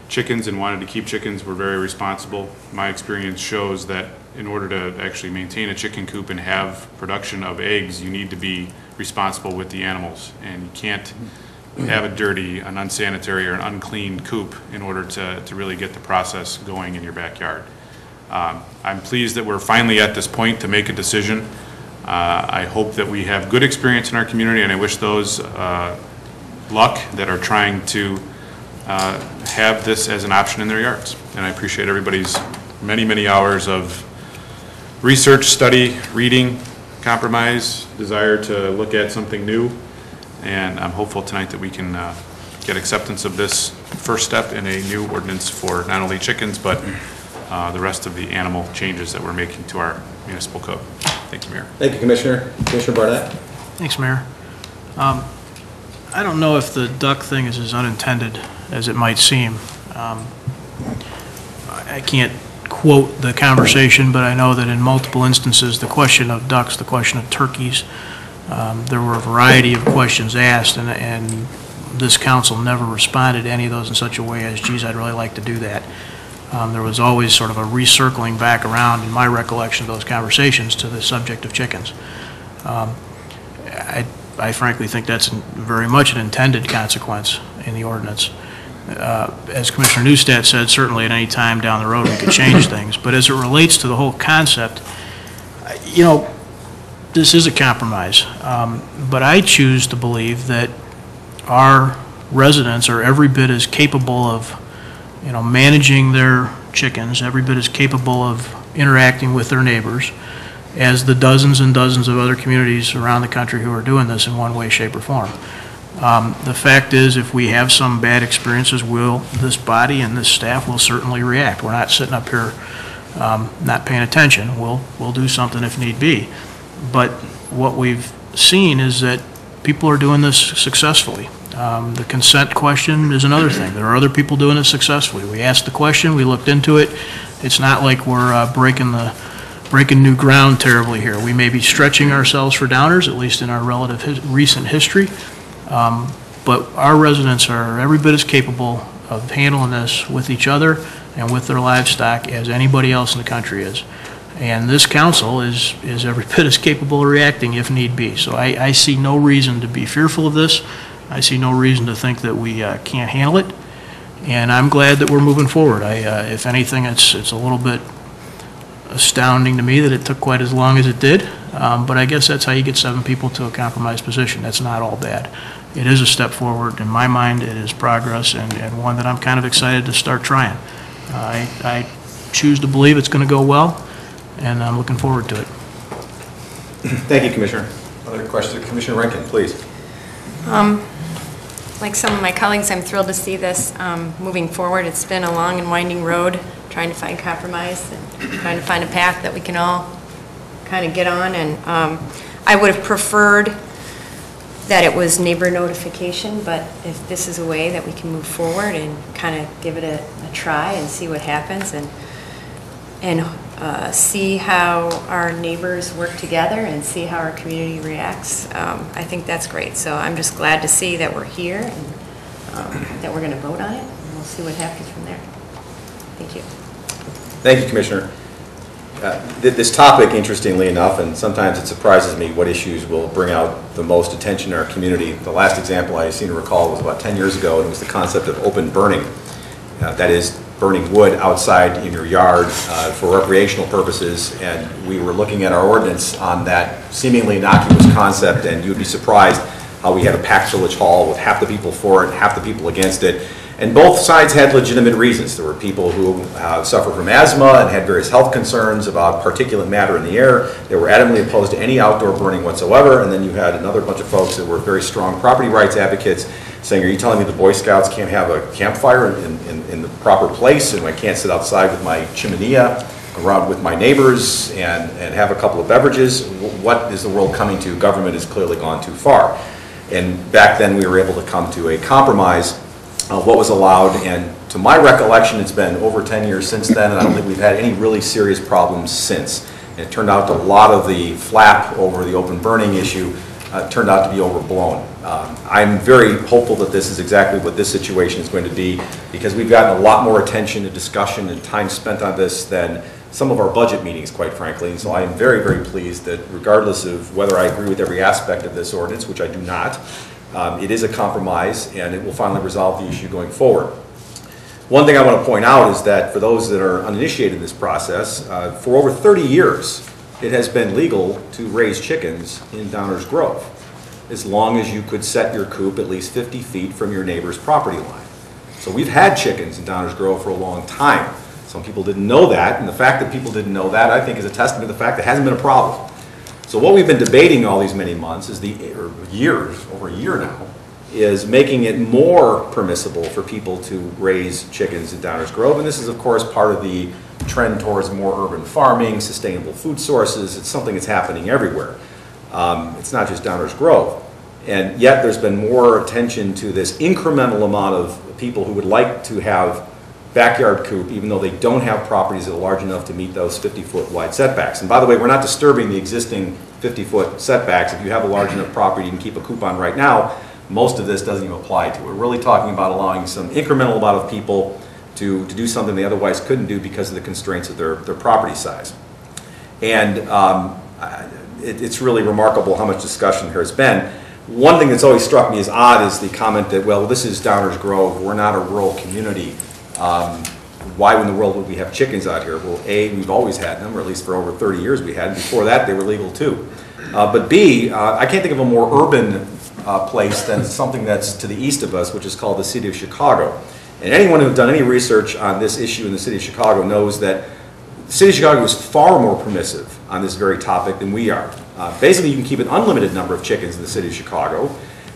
[SPEAKER 7] chickens and wanted to keep chickens were very responsible. My experience shows that in order to actually maintain a chicken coop and have production of eggs, you need to be responsible with the animals. And you can't have a dirty, an unsanitary, or an unclean coop in order to really get the process going in your backyard. I'm pleased that we're finally at this point to make a decision. I hope that we have good experience in our community, and I wish those luck that are trying to have this as an option in their yards. And I appreciate everybody's many, many hours of research, study, reading, compromise, desire to look at something new. And I'm hopeful tonight that we can get acceptance of this first step in a new ordinance for not only chickens, but the rest of the animal changes that we're making to our municipal code. Thank you, Mayor.
[SPEAKER 1] Thank you, Commissioner. Commissioner Barnett?
[SPEAKER 8] Thanks, Mayor. I don't know if the duck thing is as unintended as it might seem. I can't quote the conversation, but I know that in multiple instances, the question of ducks, the question of turkeys, there were a variety of questions asked, and this council never responded to any of those in such a way as, geez, I'd really like to do that. There was always sort of a recircling back around, in my recollection of those conversations, to the subject of chickens. I frankly think that's very much an intended consequence in the ordinance. As Commissioner Neustadt said, certainly at any time down the road we could change things, but as it relates to the whole concept, you know, this is a compromise, but I choose to believe that our residents are every bit as capable of, you know, managing their chickens, every bit as capable of interacting with their neighbors as the dozens and dozens of other communities around the country who are doing this in one way, shape, or form. The fact is, if we have some bad experiences, this body and this staff will certainly react. We're not sitting up here not paying attention. We'll do something if need be. But what we've seen is that people are doing this successfully. The consent question is another thing. There are other people doing this successfully. We asked the question, we looked into it. It's not like we're breaking new ground terribly here. We may be stretching ourselves for downers, at least in our recent history. But our residents are every bit as capable of handling this with each other and with their livestock as anybody else in the country is. And this council is every bit as capable of reacting if need be. So I see no reason to be fearful of this. I see no reason to think that we can't handle it. And I'm glad that we're moving forward. If anything, it's a little bit astounding to me that it took quite as long as it did. But I guess that's how you get 7 people to a compromised position. That's not all bad. It is a step forward. In my mind, it is progress, and one that I'm kind of excited to start trying. I choose to believe it's going to go well, and I'm looking forward to it.
[SPEAKER 1] Thank you, Commissioner. Other questions? Commissioner Rankin, please.
[SPEAKER 5] Like some of my colleagues, I'm thrilled to see this moving forward. It's been a long and winding road, trying to find compromise and trying to find a path that we can all kind of get on. And I would have preferred that it was neighbor notification, but if this is a way that we can move forward and kind of give it a try and see what happens and see how our neighbors work together and see how our community reacts, I think that's great. So I'm just glad to see that we're here and that we're going to vote on it, and we'll see what happens from there. Thank you.
[SPEAKER 1] Thank you, Commissioner. This topic, interestingly enough, and sometimes it surprises me what issues will bring out the most attention in our community. The last example I seem to recall was about 10 years ago, and it was the concept of open burning. That is, burning wood outside in your yard for recreational purposes, and we were looking at our ordinance on that seemingly innocuous concept, and you'd be surprised how we had a packed village hall with half the people for it, half the people against it. And both sides had legitimate reasons. There were people who suffer from asthma and had various health concerns about particulate matter in the air. They were adamantly opposed to any outdoor burning whatsoever. And then you had another bunch of folks that were very strong property rights advocates saying, are you telling me the Boy Scouts can't have a campfire in the proper place, and I can't sit outside with my chimenea around with my neighbors and have a couple of beverages? What is the world coming to? Government has clearly gone too far. And back then we were able to come to a compromise. What was allowed, and to my recollection, it's been over 10 years since then, and I don't think we've had any really serious problems since. And it turned out a lot of the flap over the open burning issue turned out to be overblown. I'm very hopeful that this is exactly what this situation is going to be, because we've gotten a lot more attention and discussion and time spent on this than some of our budget meetings, quite frankly. And so I am very, very pleased that regardless of whether I agree with every aspect of this ordinance, which I do not, it is a compromise, and it will finally resolve the issue going forward. One thing I want to point out is that for those that are uninitiated in this process, for over 30 years, it has been legal to raise chickens in Downers Grove, as long as you could set your coop at least 50 feet from your neighbor's property line. So we've had chickens in Downers Grove for a long time. Some people didn't know that, and the fact that people didn't know that, I think, is a testament to the fact that it hasn't been a problem. So what we've been debating all these many months is over a year now, is making it more permissible for people to raise chickens in Downers Grove. And this is, of course, part of the trend towards more urban farming, sustainable food sources. It's something that's happening everywhere. It's not just Downers Grove. And yet there's been more attention to this incremental amount of people who would like to have backyard coop, even though they don't have properties that are large enough to meet those 50-foot wide setbacks. And by the way, we're not disturbing the existing 50-foot setbacks. If you have a large enough property you can keep a coop on right now, most of this doesn't even apply to it. We're really talking about allowing some incremental amount of people to do something they otherwise couldn't do because of the constraints of their property size. And it's really remarkable how much discussion there has been. One thing that's always struck me as odd is the comment that, well, this is Downers Grove, we're not a rural community. Why in the world would we have chickens out here? Well, A, we've always had them, or at least for over 30 years we had. Before that, they were legal too. But B, I can't think of a more urban place than something that's to the east of us, which is called the city of Chicago. And anyone who's done any research on this issue in the city of Chicago knows that the city of Chicago is far more permissive on this very topic than we are. Basically, you can keep an unlimited number of chickens in the city of Chicago.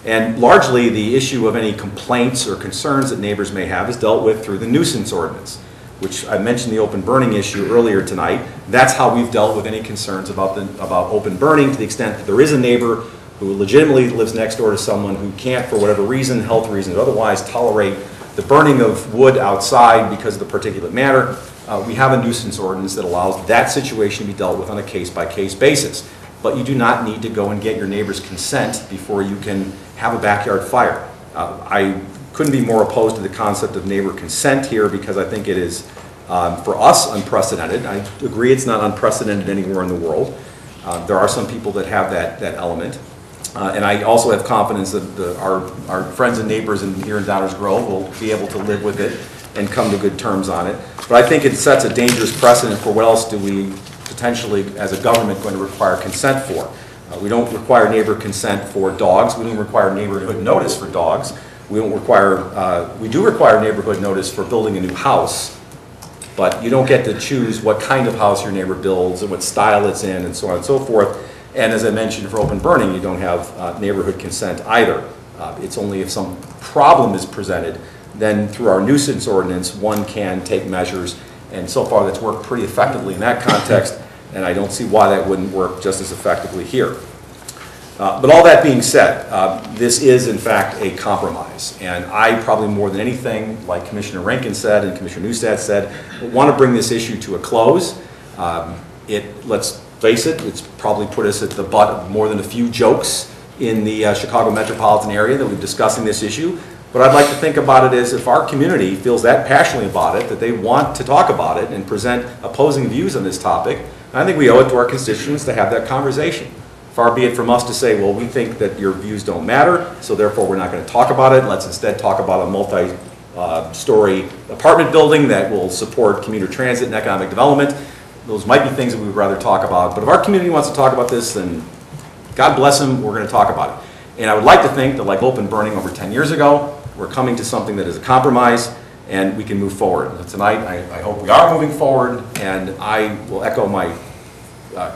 [SPEAKER 1] And largely, the issue of any complaints or concerns that neighbors may have is dealt with through the nuisance ordinance, which I mentioned the open burning issue earlier tonight. That's how we've dealt with any concerns about open burning, to the extent that there is a neighbor who legitimately lives next door to someone who can't, for whatever reason, health reasons or otherwise, tolerate the burning of wood outside because of the particulate matter. We have a nuisance ordinance that allows that situation to be dealt with on a case-by-case basis. But you do not need to go and get your neighbor's consent before you can have a backyard fire. I couldn't be more opposed to the concept of neighbor consent here, because I think it is, for us, unprecedented. I agree it's not unprecedented anywhere in the world. There are some people that have that element. And I also have confidence that our friends and neighbors here in Downers Grove will be able to live with it and come to good terms on it. But I think it sets a dangerous precedent for what else do we potentially, as a government, going to require consent for. We don't require neighbor consent for dogs. We don't require neighborhood notice for dogs. We do require neighborhood notice for building a new house, but you don't get to choose what kind of house your neighbor builds and what style it's in and so on and so forth. And as I mentioned, for open burning, you don't have neighborhood consent either. It's only if some problem is presented, then through our nuisance ordinance, one can take measures. And so far, that's worked pretty effectively in that context, and I don't see why that wouldn't work just as effectively here. But all that being said, this is, in fact, a compromise. And I, probably more than anything, like Commissioner Rankin said and Commissioner Neustadt said, want to bring this issue to a close. Let's face it, it's probably put us at the butt of more than a few jokes in the Chicago metropolitan area that we're discussing this issue. But I'd like to think about it as, if our community feels that passionately about it, that they want to talk about it and present opposing views on this topic, I think we owe it to our constituents to have that conversation. Far be it from us to say, well, we think that your views don't matter, so therefore we're not going to talk about it. Let's instead talk about a multi-story apartment building that will support commuter transit and economic development. Those might be things that we would rather talk about. But if our community wants to talk about this, then God bless them, we're going to talk about it. And I would like to think that, like open burning over 10 years ago, we're coming to something that is a compromise and we can move forward. Tonight, I hope we are moving forward, and I will echo my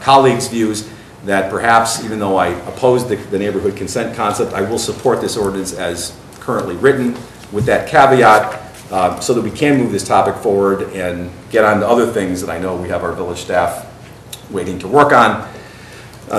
[SPEAKER 1] colleagues' views that perhaps, even though I oppose the neighborhood consent concept, I will support this ordinance as currently written with that caveat so that we can move this topic forward and get on to other things that I know we have our village staff waiting to work on,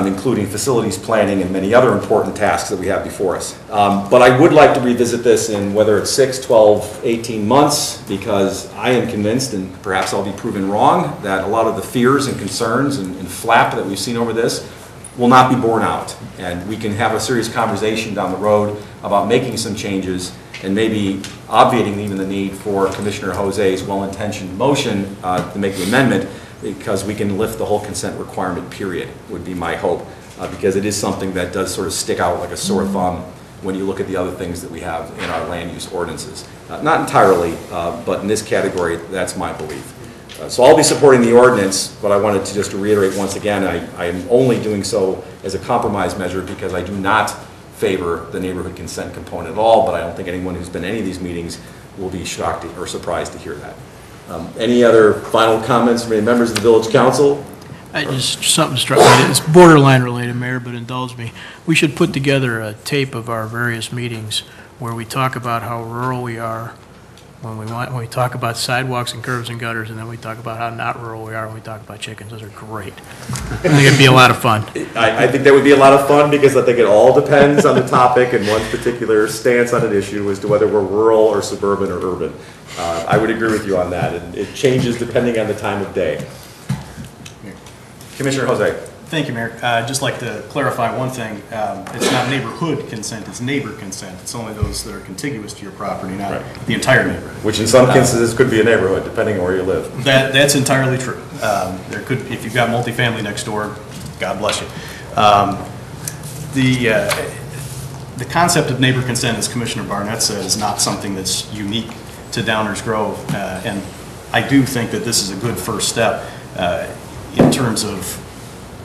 [SPEAKER 1] including facilities planning and many other important tasks that we have before us. But I would like to revisit this in whether it's 6, 12, 18 months, because I am convinced, and perhaps I'll be proven wrong, that a lot of the fears and concerns and flap that we've seen over this will not be borne out. And we can have a serious conversation down the road about making some changes and maybe obviating even the need for Commissioner Jose's well-intentioned motion to make the amendment, because we can lift the whole consent requirement, period, would be my hope, because it is something that does sort of stick out like a sore thumb when you look at the other things that we have in our land use ordinances. Not entirely, but in this category, that's my belief. So I'll be supporting the ordinance, but I wanted to just reiterate once again, I am only doing so as a compromise measure because I do not favor the neighborhood consent component at all, but I don't think anyone who's been to any of these meetings will be shocked or surprised to hear that. Any other final comments from any members of the village council?
[SPEAKER 8] Something struck me. It's borderline related, Mayor, but indulge me. We should put together a tape of our various meetings where we talk about how rural we are, when we talk about sidewalks and curbs and gutters, and then we talk about how not rural we are when we talk about chickens. Those are great. I think it'd be a lot of fun.
[SPEAKER 1] I think that would be a lot of fun, because I think it all depends on the topic and one's particular stance on an issue as to whether we're rural or suburban or urban. I would agree with you on that, and it changes depending on the time of day. Commissioner Jose.
[SPEAKER 3] Thank you, Mayor. I'd just like to clarify one thing. It's not neighborhood consent, it's neighbor consent. It's only those that are contiguous to your property, not the entire neighborhood.
[SPEAKER 1] Which in some instances could be a neighborhood, depending on where you live.
[SPEAKER 3] That's entirely true. There could, if you've got multifamily next door, God bless you. The concept of neighbor consent, as Commissioner Barnett said, is not something that's unique to Downers Grove, and I do think that this is a good first step in terms of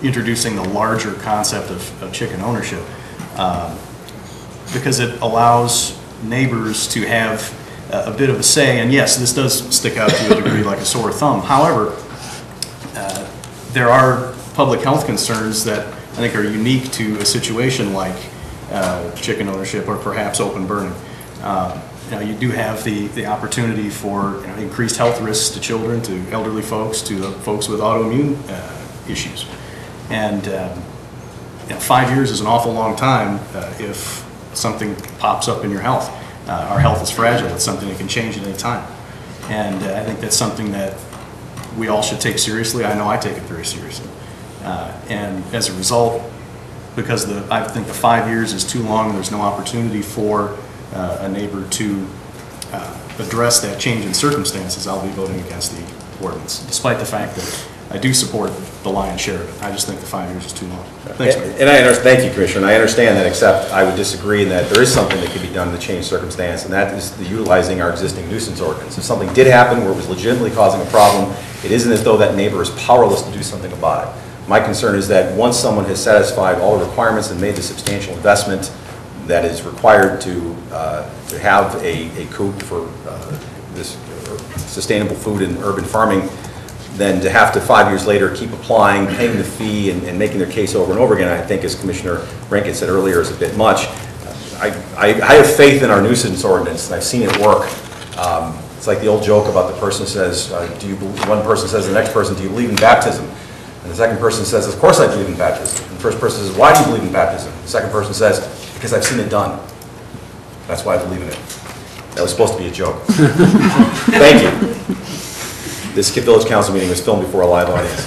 [SPEAKER 3] introducing the larger concept of chicken ownership, because it allows neighbors to have a bit of a say. And yes, this does stick out to a degree like a sore thumb. However, there are public health concerns that I think are unique to a situation like chicken ownership or perhaps open burning. You do have the opportunity for increased health risks to children, to elderly folks, to the folks with autoimmune issues. And 5 years is an awful long time if something pops up in your health. Our health is fragile. It's something that can change at any time. And I think that's something that we all should take seriously. I know I take it very seriously. And as a result, because I think the 5 years is too long, there's no opportunity for a neighbor to address that change in circumstances, I'll be voting against the ordinance, despite the fact that I do support the lion's share of it. I just think the 5 years is too long. Thanks, Mayor.
[SPEAKER 1] And I understand, thank you, Commissioner, and I understand that, except I would disagree in that there is something that can be done to change circumstance, and that is utilizing our existing nuisance ordinance. If something did happen where it was legitimately causing a problem, it isn't as though that neighbor is powerless to do something about it. My concern is that once someone has satisfied all the requirements and made the substantial investment that is required to have a coop for this sustainable food and urban farming, then to have to 5 years later keep applying, paying the fee, and making their case over and over again, I think, as Commissioner Rankin said earlier, is a bit much. I have faith in our nuisance ordinance, and I've seen it work. It's like the old joke about the person says, one person says to the next person, do you believe in baptism? And the second person says, of course I believe in baptism. And the first person says, why do you believe in baptism? The second person says, because I've seen it done. That's why I believe in it. That was supposed to be a joke. Thank you. This Village Council meeting was filmed before a live audience.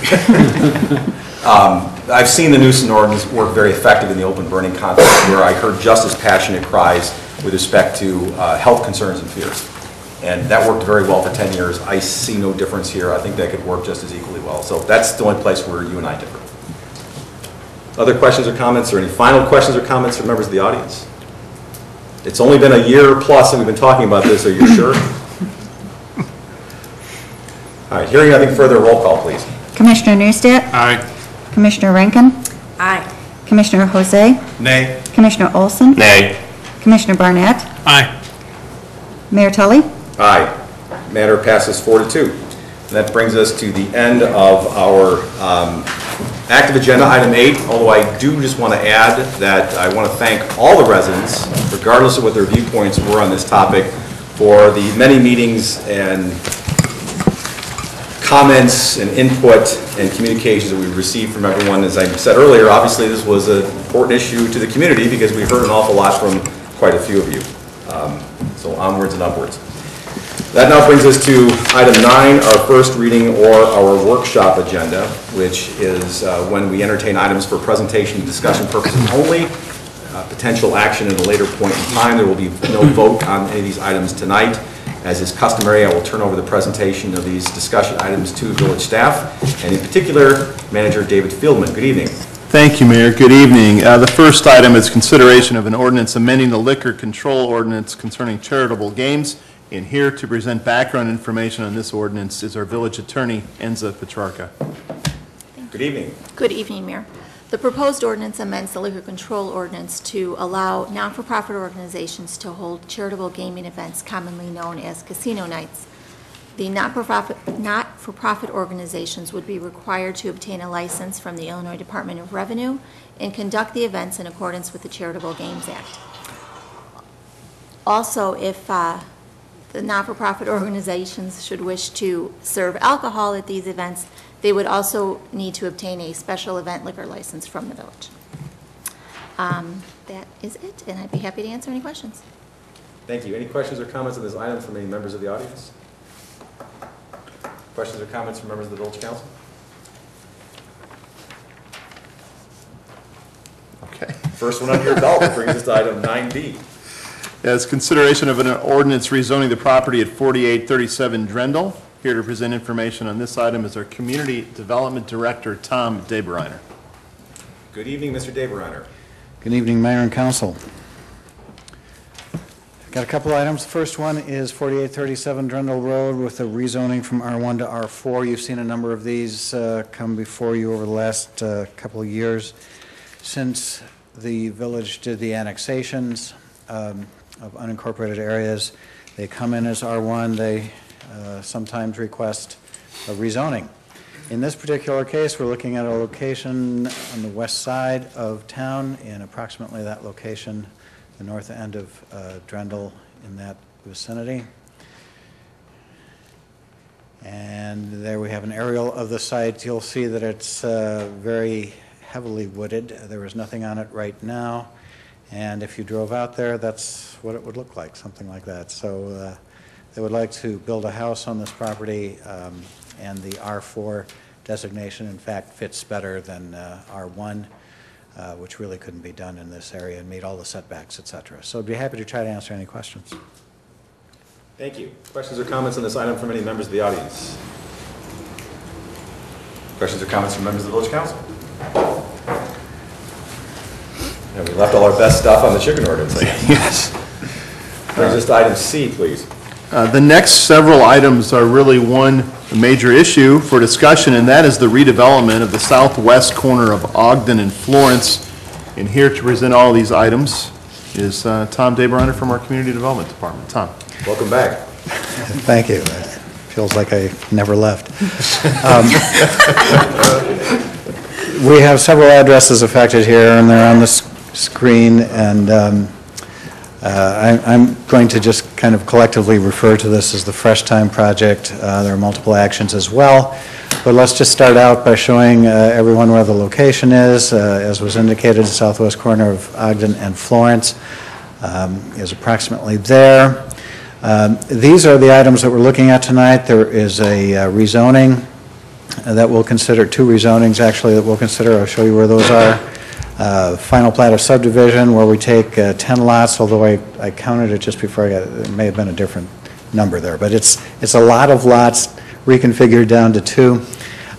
[SPEAKER 1] I've seen the nuisance ordinance work very effective in the open burning context, where I heard just as passionate cries with respect to health concerns and fears. And that worked very well for 10 years. I see no difference here. I think that could work just as equally well. So that's the only place where you and I differ. Other questions or comments, or any final questions or comments from members of the audience? It's only been a year plus that we've been talking about this. Are you sure? All right, hearing nothing further, roll call, please.
[SPEAKER 2] Commissioner Neustadt?
[SPEAKER 7] Aye.
[SPEAKER 2] Commissioner Rankin?
[SPEAKER 5] Aye.
[SPEAKER 2] Commissioner Jose?
[SPEAKER 1] Nay.
[SPEAKER 2] Commissioner Olson?
[SPEAKER 4] Nay.
[SPEAKER 2] Commissioner Barnett?
[SPEAKER 8] Aye.
[SPEAKER 2] Mayor Tully?
[SPEAKER 1] Aye. Matter passes 4-2. And that brings us to the end of our active agenda, item 8, although I do just want to add that I want to thank all the residents, regardless of what their viewpoints were on this topic, for the many meetings and comments and input and communications that we've received from everyone. As I said earlier, obviously this was an important issue to the community because we heard an awful lot from quite a few of you. So onwards and upwards. That now brings us to item 9, our first reading or our workshop agenda, which is when we entertain items for presentation and discussion purposes only. Potential action at a later point in time. There will be no vote on any of these items tonight. As is customary, I will turn over the presentation of these discussion items to village staff, and in particular, Manager David Fieldman. Good evening.
[SPEAKER 10] Thank you, Mayor. Good evening. The first item is consideration of an ordinance amending the liquor control ordinance concerning charitable games. And here to present background information on this ordinance is our village attorney, Enza Petrarca.
[SPEAKER 1] Good evening.
[SPEAKER 9] Good evening, Mayor. The proposed ordinance amends the liquor control ordinance to allow non-for-profit organizations to hold charitable gaming events commonly known as casino nights. The not-for-profit organizations would be required to obtain a license from the Illinois Department of Revenue and conduct the events in accordance with the Charitable Games Act. Also, if the not-for-profit organizations should wish to serve alcohol at these events, they would also need to obtain a special event liquor license from the village. That is it, and I'd be happy to answer any questions.
[SPEAKER 1] Thank you. Any questions or comments on this item from any members of the audience? Questions or comments from members of the village council?
[SPEAKER 10] Okay.
[SPEAKER 1] First one on your belt brings us to item 9B.
[SPEAKER 10] As consideration of an ordinance rezoning the property at 4837 Drendel. Here to present information on this item is our Community Development Director, Tom Dabereiner.
[SPEAKER 1] Good evening, Mr. Dabereiner.
[SPEAKER 11] Good evening, Mayor and Council. Got a couple items. The first one is 4837 Drendel Road with a rezoning from R1 to R4. You've seen a number of these come before you over the last couple of years. Since the village did the annexations of unincorporated areas, they come in as R1. They sometimes request a rezoning. In this particular case, we're looking at a location on the west side of town, in approximately that location, the north end of Drendel, in that vicinity. And there we have an aerial of the site. You'll see that it's very heavily wooded. There is nothing on it right now. And if you drove out there, that's what it would look like, something like that. So they would like to build a house on this property, and the R4 designation, in fact, fits better than R1, which really couldn't be done in this area and meet all the setbacks, et cetera. So I'd be happy to try to answer any questions.
[SPEAKER 1] Thank you. Questions or comments on this item from any members of the audience? Questions or comments from members of the village council? And we left all our best stuff on the chicken ordinance, I guess.
[SPEAKER 10] Yes.
[SPEAKER 1] Brings us to item C, please.
[SPEAKER 10] The next several items are really one major issue for discussion, and that is the redevelopment of the southwest corner of Ogden and Florence. And here to present all these items is Tom Dabereiner from our Community Development Department. Tom.
[SPEAKER 1] Welcome back.
[SPEAKER 11] Thank you. It feels like I never left. We have several addresses affected here, and they're on the screen, and I'm going to just kind of collectively refer to this as the Fresh Time Project. There are multiple actions as well, but let's just start out by showing everyone where the location is. As was indicated, the southwest corner of Ogden and Florence is approximately there. These are the items that we're looking at tonight. There is a rezoning that we'll consider, two rezonings actually that we'll consider. I'll show you where those are. Final plat of subdivision where we take 10 lots, although I counted it just before I got it. It may have been a different number there, but it's a lot of lots reconfigured down to 2.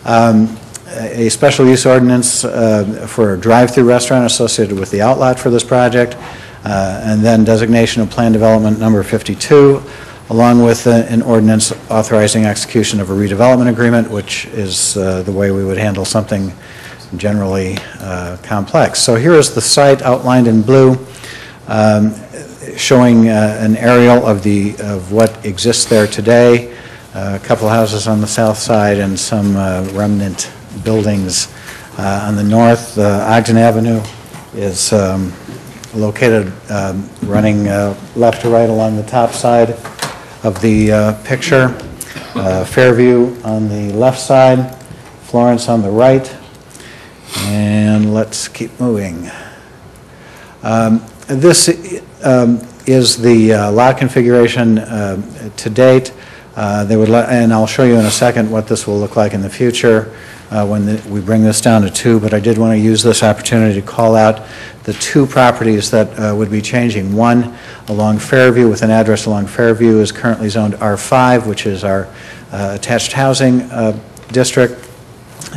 [SPEAKER 11] A special use ordinance for a drive-through restaurant associated with the outlot for this project, and then designation of plan development number 52, along with an ordinance authorizing execution of a redevelopment agreement, which is the way we would handle something generally complex. So here is the site outlined in blue, showing an aerial of what exists there today. A couple houses on the south side and some remnant buildings on the north. Ogden Avenue is located running left to right along the top side of the picture. Fairview on the left side, Florence on the right, and let's keep moving. This is the lot configuration to date. And I'll show you in a second what this will look like in the future when we bring this down to 2, but I did want to use this opportunity to call out the 2 properties that would be changing. One along Fairview, with an address along Fairview, is currently zoned R5, which is our attached housing district,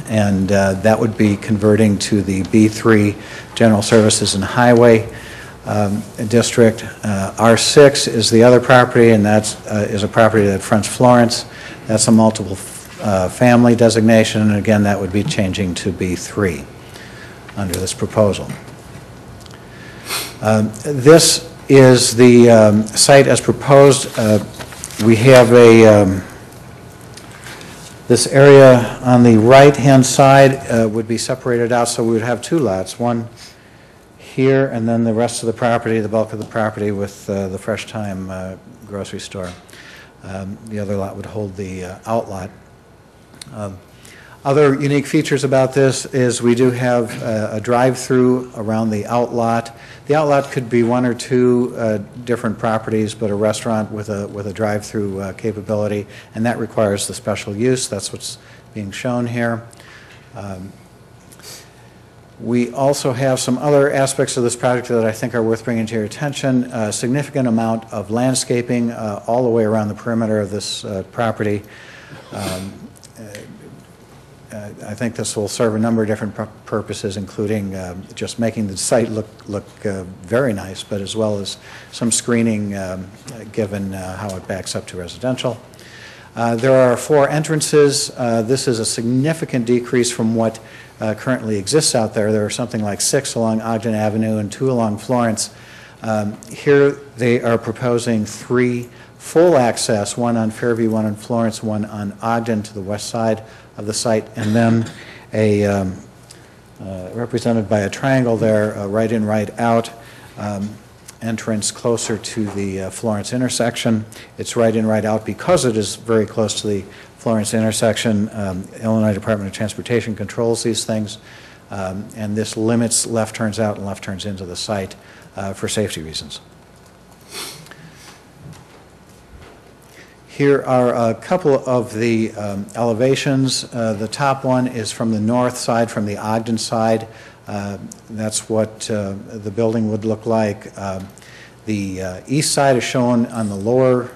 [SPEAKER 11] and that would be converting to the B3 General Services and Highway district. R6 is the other property, and that is a property that fronts Florence. That's a multiple family designation, and again, that would be changing to B3 under this proposal. This is the site as proposed. We have this area on the right-hand side would be separated out, so we would have 2 lots, one here and then the rest of the property, the bulk of the property with the Fresh Time grocery store. The other lot would hold the outlot. Other unique features about this is we do have a drive-through around the outlot. The outlot could be 1 or 2 different properties, but a restaurant with a drive-through capability, and that requires the special use. That's what's being shown here. We also have some other aspects of this project that I think are worth bringing to your attention. A significant amount of landscaping all the way around the perimeter of this property. I think this will serve a number of different purposes, including just making the site look very nice, but as well as some screening given how it backs up to residential. There are 4 entrances. This is a significant decrease from what currently exists out there. There are something like 6 along Ogden Avenue and 2 along Florence. Here they are proposing 3 full access, 1 on Fairview, 1 on Florence, 1 on Ogden to the west side of the site, and then a represented by a triangle there, right in, right out entrance closer to the Florence intersection. It's right in, right out because it is very close to the Florence intersection. Illinois Department of Transportation controls these things, and this limits left turns out and left turns into the site for safety reasons. Here are a couple of the elevations. The top one is from the north side, from the Ogden side. That's what the building would look like. The east side is shown on the lower,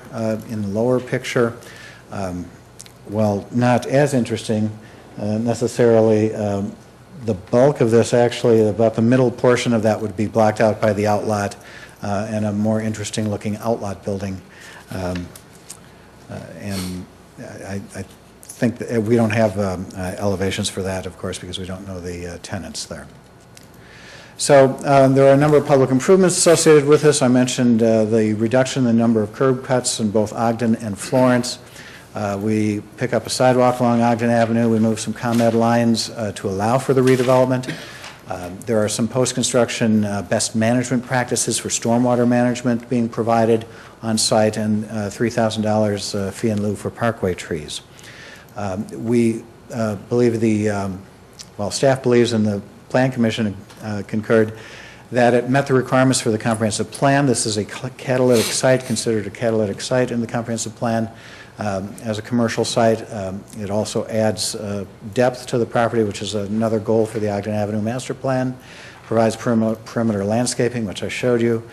[SPEAKER 11] in the lower picture. Well, not as interesting necessarily. The bulk of this, actually, about the middle portion of that would be blocked out by the outlot and a more interesting looking outlot building. And I think that we don't have elevations for that, of course, because we don't know the tenants there. So there are a number of public improvements associated with this. I mentioned the reduction in the number of curb cuts in both Ogden and Florence. We pick up a sidewalk along Ogden Avenue. We move some ComEd lines to allow for the redevelopment. There are some post-construction best management practices for stormwater management being provided on site, and $3,000 fee in lieu for parkway trees. We believe well, staff believes, and the Plan Commission concurred, that it met the requirements for the comprehensive plan. This is a catalytic site, considered a catalytic site in the comprehensive plan. As a commercial site, it also adds depth to the property, which is another goal for the Ogden Avenue Master Plan. Provides perimeter landscaping, which I showed you.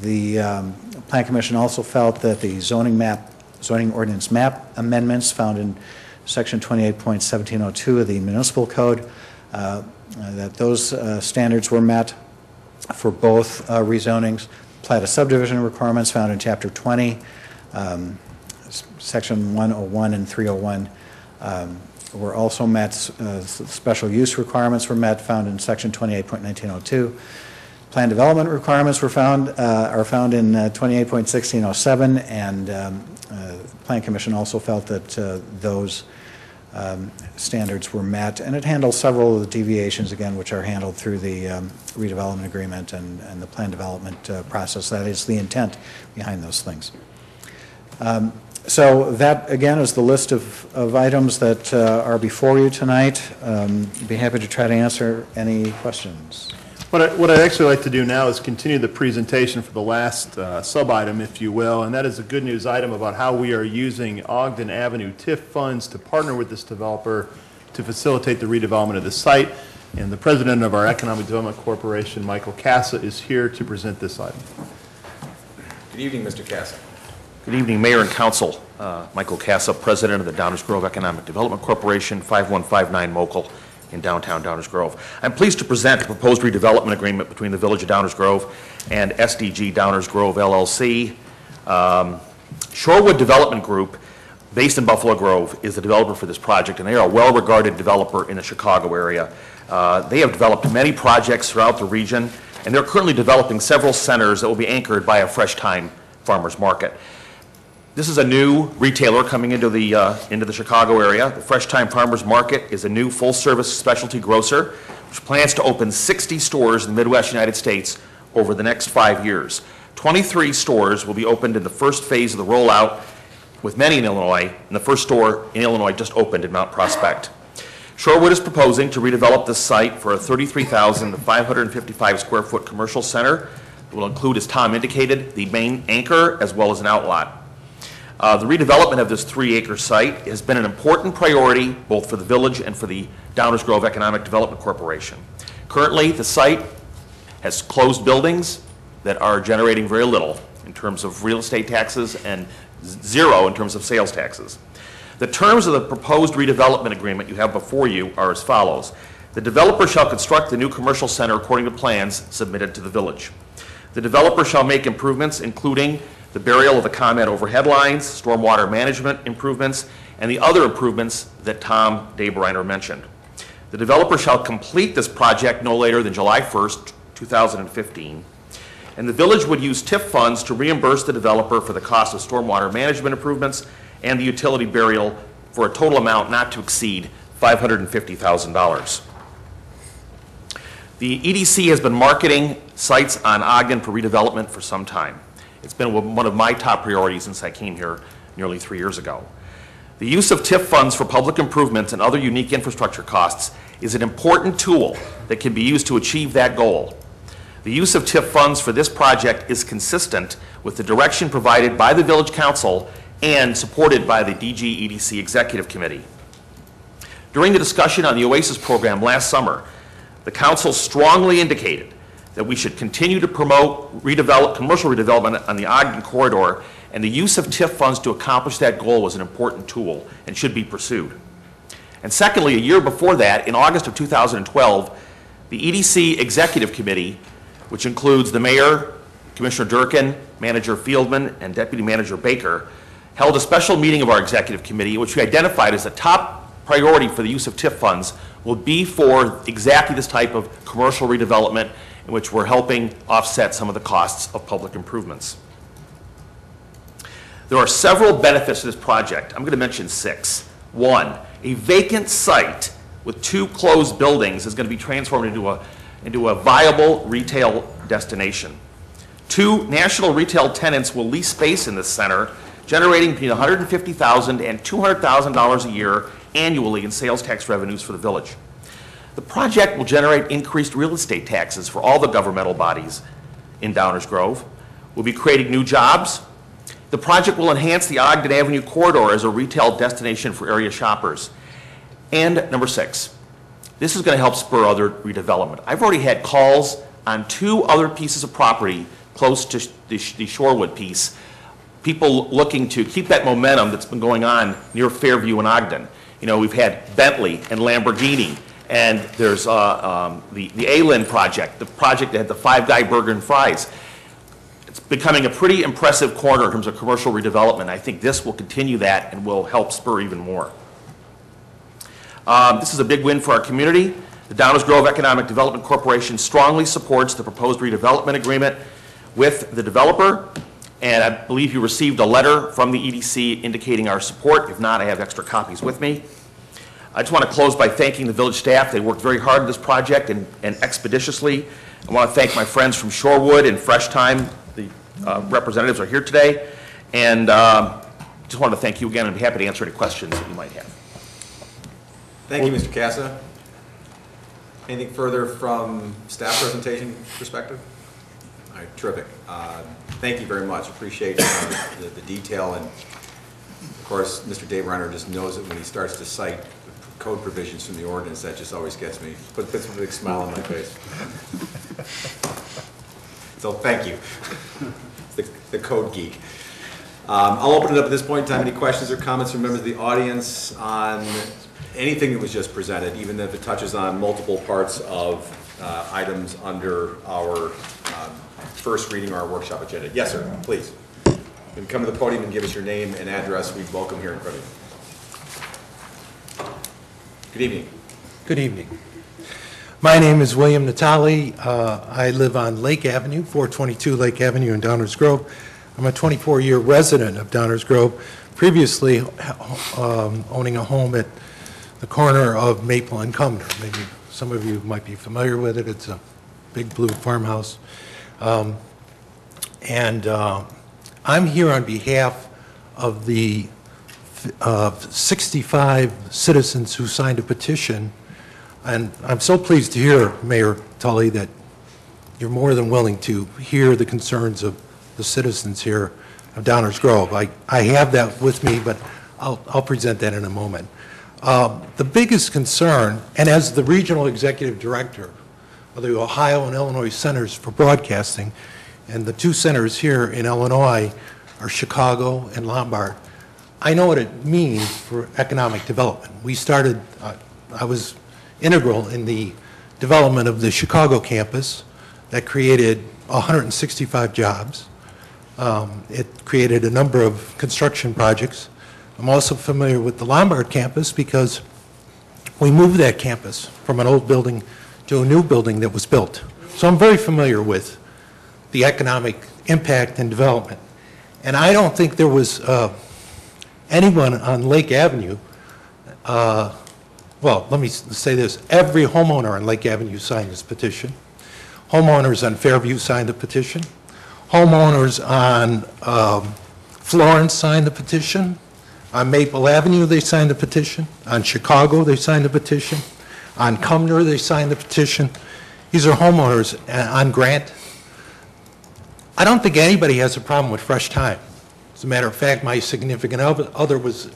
[SPEAKER 11] The Plan Commission also felt that the zoning ordinance map amendments found in Section 28.1702 of the Municipal Code, that those standards were met for both rezonings. Plat of subdivision requirements found in Chapter 20, Section 101 and 301 were also met. Special use requirements were met, found in Section 28.1902. Plan development requirements were found, are found in 28.1607, and Plan Commission also felt that those standards were met, and it handles several of the deviations, again, which are handled through the redevelopment agreement and the plan development process. That is the intent behind those things. So that, again, is the list of items that are before you tonight. Be happy to try to answer any questions.
[SPEAKER 10] What I'd actually like to do now is continue the presentation for the last sub-item, if you will, and that is a good news item about how we are using Ogden Avenue TIF funds to partner with this developer to facilitate the redevelopment of the site. And the president of our Economic Development Corporation, Michael Casa, is here to present this item.
[SPEAKER 1] Good evening, Mr. Casa.
[SPEAKER 12] Good evening, Mayor and Council. Michael Casa, President of the Downers Grove Economic Development Corporation, 5159 Mokel in downtown Downers Grove. I'm pleased to present a proposed redevelopment agreement between the Village of Downers Grove and SDG Downers Grove LLC. Shorewood Development Group, based in Buffalo Grove, is the developer for this project, and they are a well-regarded developer in the Chicago area. They have developed many projects throughout the region, and they're currently developing several centers that will be anchored by a Fresh Time Farmers Market. This is a new retailer coming into the Chicago area. The Fresh Time Farmers Market is a new full-service specialty grocer which plans to open 60 stores in the Midwest United States over the next 5 years. 23 stores will be opened in the first phase of the rollout, with many in Illinois, and the first store in Illinois just opened in Mount Prospect. Shorewood is proposing to redevelop this site for a 33,555 square foot commercial center that will include, as Tom indicated, the main anchor as well as an outlot. The redevelopment of this 3-acre site has been an important priority both for the village and for the Downers Grove Economic Development Corporation. Currently, the site has closed buildings that are generating very little in terms of real estate taxes and zero in terms of sales taxes. The terms of the proposed redevelopment agreement you have before you are as follows. The developer shall construct the new commercial center according to plans submitted to the village. The developer shall make improvements including the burial of the ComEd overhead lines, stormwater management improvements, and the other improvements that Tom Dabriner mentioned. The developer shall complete this project no later than July 1st, 2015, and the village would use TIF funds to reimburse the developer for the cost of stormwater management improvements and the utility burial for a total amount not to exceed $550,000. The EDC has been marketing sites on Ogden for redevelopment for some time. It's been one of my top priorities since I came here nearly 3 years ago. The use of TIF funds for public improvements and other unique infrastructure costs is an important tool that can be used to achieve that goal. The use of TIF funds for this project is consistent with the direction provided by the Village Council and supported by the DG-EDC Executive Committee. During the discussion on the OASIS program last summer, the Council strongly indicated that we should continue to promote commercial redevelopment on the Ogden corridor, and the use of TIF funds to accomplish that goal was an important tool and should be pursued. And secondly, a year before that, in August of 2012, the EDC Executive Committee, which includes the Mayor, Commissioner Durkin, Manager Fieldman, and Deputy Manager Baker, held a special meeting of our Executive Committee, which we identified as the top priority for the use of TIF funds will be for exactly this type of commercial redevelopment in which we're helping offset some of the costs of public improvements. There are several benefits to this project. I'm going to mention 6. 1, a vacant site with 2 closed buildings is going to be transformed into a viable retail destination. 2, national retail tenants will lease space in this center, generating between $150,000 and $200,000 a year annually in sales tax revenues for the village. The project will generate increased real estate taxes for all the governmental bodies in Downers Grove. We'll be creating new jobs. The project will enhance the Ogden Avenue corridor as a retail destination for area shoppers. And number 6, this is going to help spur other redevelopment. I've already had calls on 2 other pieces of property close to the Shorewood piece, people looking to keep that momentum that's been going on near Fairview and Ogden. You know, we've had Bentley and Lamborghini, and there's the A-Lin project, the project that had the Five Guy Burger and Fries. It's becoming a pretty impressive corner in terms of commercial redevelopment. I think this will continue that and will help spur even more. This is a big win for our community. The Downers Grove Economic Development Corporation strongly supports the proposed redevelopment agreement with the developer, and I believe you received a letter from the EDC indicating our support. If not, I have extra copies with me. I just want to close by thanking the village staff. They worked very hard on this project and expeditiously. I want to thank my friends from Shorewood and Fresh Time. The representatives are here today. And just wanted to thank you again, and be happy to answer any questions that you might have.
[SPEAKER 1] Thank you, Mr. Casa. Anything further from staff presentation perspective? All right, terrific. Thank you very much. Appreciate the detail, and of course, Mr. Dave Reiner just knows it when he starts to cite code provisions from the ordinance. That just always gets me, puts a big smile on my face. So thank you. It's the code geek. I'll open it up at this point in time. Any questions or comments from members of the audience on anything that was just presented, even if it touches on multiple parts of items under our first reading or our workshop agenda? Yes, sir, please. You can come to the podium and give us your name and address. We'd welcome here in front of you. Good evening.
[SPEAKER 6] Good evening. My name is William Natali. I live on Lake Avenue, 422 Lake Avenue in Downers Grove. I'm a 24-year resident of Downers Grove, previously owning a home at the corner of Maple and Cumner. Maybe some of you might be familiar with it. It's a big blue farmhouse. I'm here on behalf of the 65 citizens who signed a petition, and I'm so pleased to hear, Mayor Tully, that you're more than willing to hear the concerns of the citizens here of Downers Grove. I have that with me, but I'll present that in a moment. The biggest concern, and as the regional executive director of the Ohio and Illinois Centers for Broadcasting, and the two centers here in Illinois are Chicago and Lombard, I know what it means for economic development. We started, I was integral in the development of the Chicago campus that created 165 jobs. It created a number of construction projects. I'm also familiar with the Lombard campus because we moved that campus from an old building to a new building that was built. So I'm very familiar with the economic impact and development. And I don't think there was anyone on Lake Avenue, well, let me say this, every homeowner on Lake Avenue signed this petition. Homeowners on Fairview signed the petition. Homeowners on Florence signed the petition. On Maple Avenue, they signed the petition. On Chicago, they signed the petition. On Cumner, they signed the petition. These are homeowners on Grant. I don't think anybody has a problem with Fresh Time. As a matter of fact, my significant other was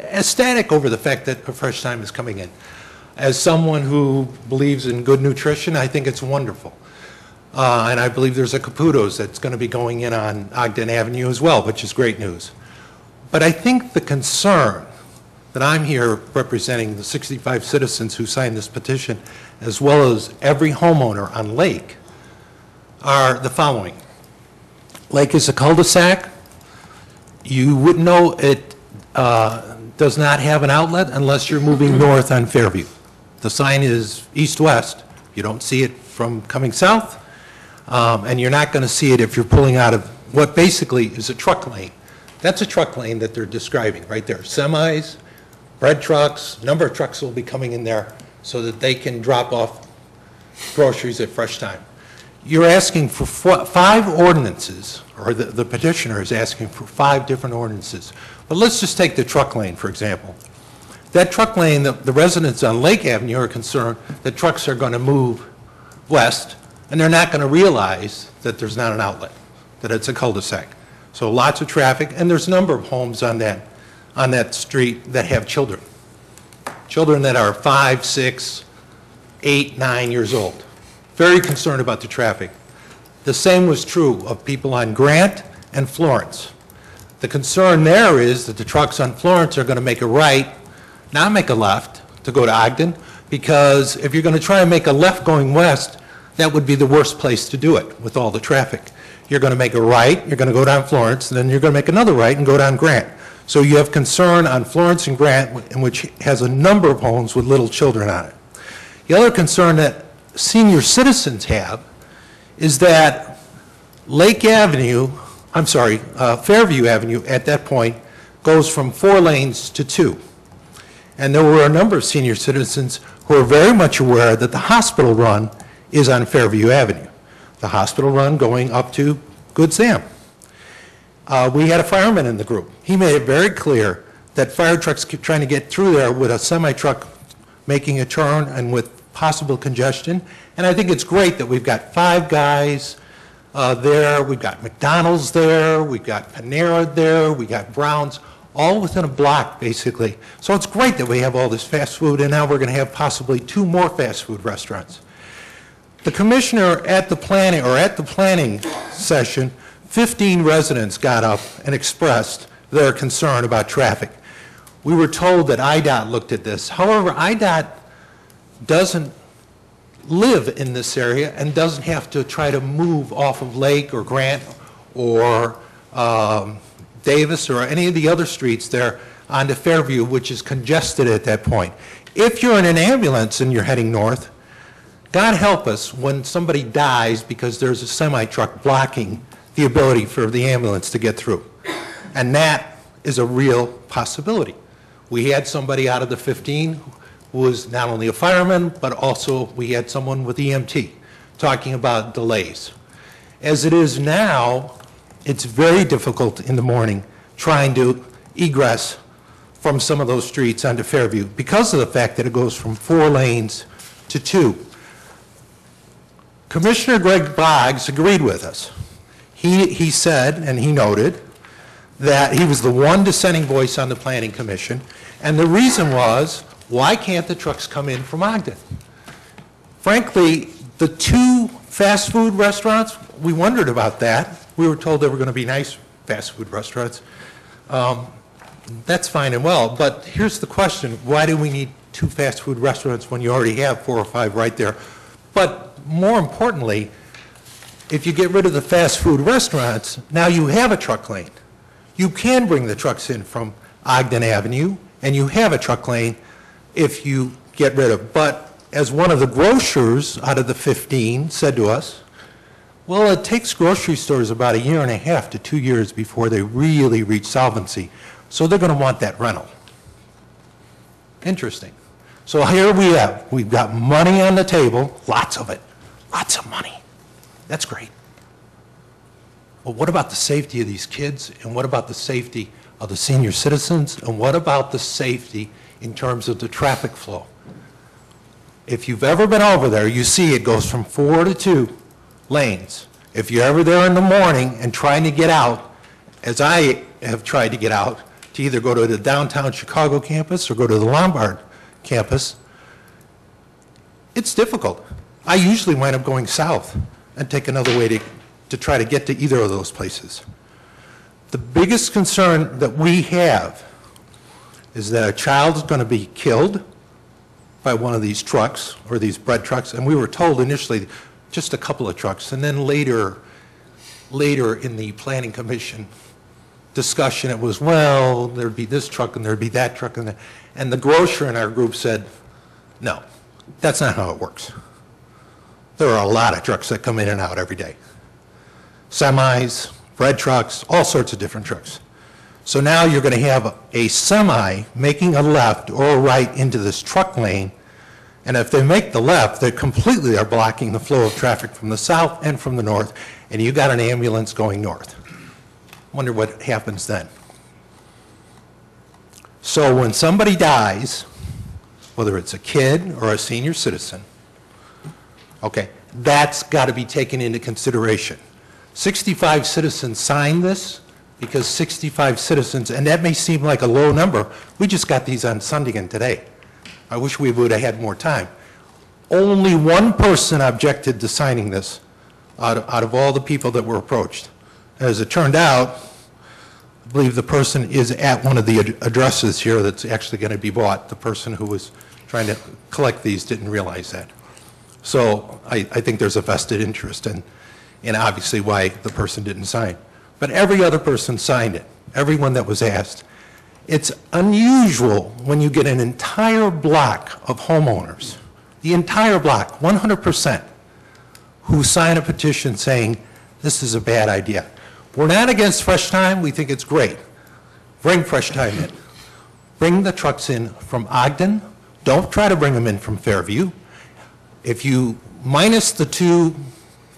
[SPEAKER 6] ecstatic over the fact that a Fresh Time is coming in. As someone who believes in good nutrition, I think it's wonderful. And I believe there's a Caputo's that's going to be going in on Ogden Avenue as well, which is great news. But I think the concern that I'm here representing the 65 citizens who signed this petition, as well as every homeowner on Lake, are the following. Lake is a cul-de-sac. You wouldn't know it does not have an outlet unless you're moving north on Fairview. The sign is east-west. You don't see it from coming south, and you're not going to see it if you're pulling out of what basically is a truck lane. That's a truck lane that they're describing right there. Semis, bread trucks, number of trucks will be coming in there so that they can drop off groceries at Fresh Time. You're asking for 5 ordinances, or the petitioner is asking for 5 different ordinances. But let's just take the truck lane, for example. That truck lane, the residents on Lake Avenue are concerned that trucks are going to move west, and they're not going to realize that there's not an outlet, that it's a cul-de-sac. So lots of traffic, and there's a number of homes on that street that have children. Children that are 5, 6, 8, 9 years old. Very concerned about the traffic. The same was true of people on Grant and Florence. The concern there is that the trucks on Florence are going to make a right, not make a left, to go to Ogden, because if you're going to try and make a left going west, that would be the worst place to do it with all the traffic. You're going to make a right, you're going to go down Florence, and then you're going to make another right and go down Grant. So you have concern on Florence and Grant, which has a number of homes with little children on it. The other concern that senior citizens have is that Fairview Avenue at that point goes from 4 lanes to 2. And there were a number of senior citizens who are very much aware that the hospital run is on Fairview Avenue. The hospital run going up to Good Sam. We had a fireman in the group. He made it very clear that fire trucks keep trying to get through there with a semi-truck making a turn and with possible congestion. And I think it's great that we've got Five Guys there, we've got McDonald's there, we've got Panera there, we got Brown's, all within a block, basically. So it's great that we have all this fast food, and now we're going to have possibly 2 more fast food restaurants. The commissioner at the planning session, 15 residents got up and expressed their concern about traffic. We were told that IDOT looked at this. However, IDOT doesn't live in this area and doesn't have to try to move off of Lake or Grant or Davis or any of the other streets there onto Fairview, which is congested at that point. If you're in an ambulance and you're heading north, God help us when somebody dies because there's a semi-truck blocking the ability for the ambulance to get through. And that is a real possibility. We had somebody out of the 15 who was not only a fireman, but also we had someone with EMT talking about delays. As it is now, it's very difficult in the morning trying to egress from some of those streets onto Fairview because of the fact that it goes from 4 lanes to 2. Commissioner Greg Boggs agreed with us. He said, and he noted, that he was the one dissenting voice on the Planning Commission, and the reason was, why can't the trucks come in from Ogden? Frankly, the 2 fast food restaurants, we wondered about that. We were told they were going to be nice fast food restaurants. That's fine and well, but here's the question. Why do we need 2 fast food restaurants when you already have 4 or 5 right there? But more importantly, if you get rid of the fast food restaurants, now you have a truck lane. You can bring the trucks in from Ogden Avenue, and you have a truck lane if you get rid of. But as one of the grocers out of the 15 said to us, well, it takes grocery stores about 1.5 years to 2 years before they really reach solvency. So they're going to want that rental. Interesting. So here we've got money on the table, lots of it, lots of money. That's great. But what about the safety of these kids? And what about the safety of the senior citizens? And what about the safety in terms of the traffic flow? If you've ever been over there, you see it goes from 4 to 2 lanes. If you're ever there in the morning and trying to get out, as I have tried to get out, to either go to the downtown Chicago campus or go to the Lombard campus, it's difficult. I usually wind up going south and take another way to try to get to either of those places. The biggest concern that we have is that a child is going to be killed by one of these trucks or these bread trucks, and we were told initially just a couple of trucks, and then later in the Planning Commission discussion it was, well, there'd be this truck and there'd be that truck, and the grocer in our group said, no, that's not how it works. There are a lot of trucks that come in and out every day. Semis, bread trucks, all sorts of different trucks. So now you're going to have a semi making a left or a right into this truck lane, and if they make the left, they completely are blocking the flow of traffic from the south and from the north, and you got an ambulance going north. Wonder what happens then. So when somebody dies, whether it's a kid or a senior citizen, okay, that's got to be taken into consideration. 65 citizens signed this because 65 citizens, and that may seem like a low number, we just got these on Sunday and today. I wish we would have had more time. Only one person objected to signing this out of all the people that were approached. As it turned out, I believe the person is at one of the addresses here that's actually going to be bought. The person who was trying to collect these didn't realize that. So I think there's a vested interest in obviously why the person didn't sign. But every other person signed it, everyone that was asked. It's unusual when you get an entire block of homeowners, the entire block, 100%, who sign a petition saying, this is a bad idea. We're not against Fresh Time, we think it's great. Bring Fresh Time in. Bring the trucks in from Ogden. Don't try to bring them in from Fairview. If you minus the 2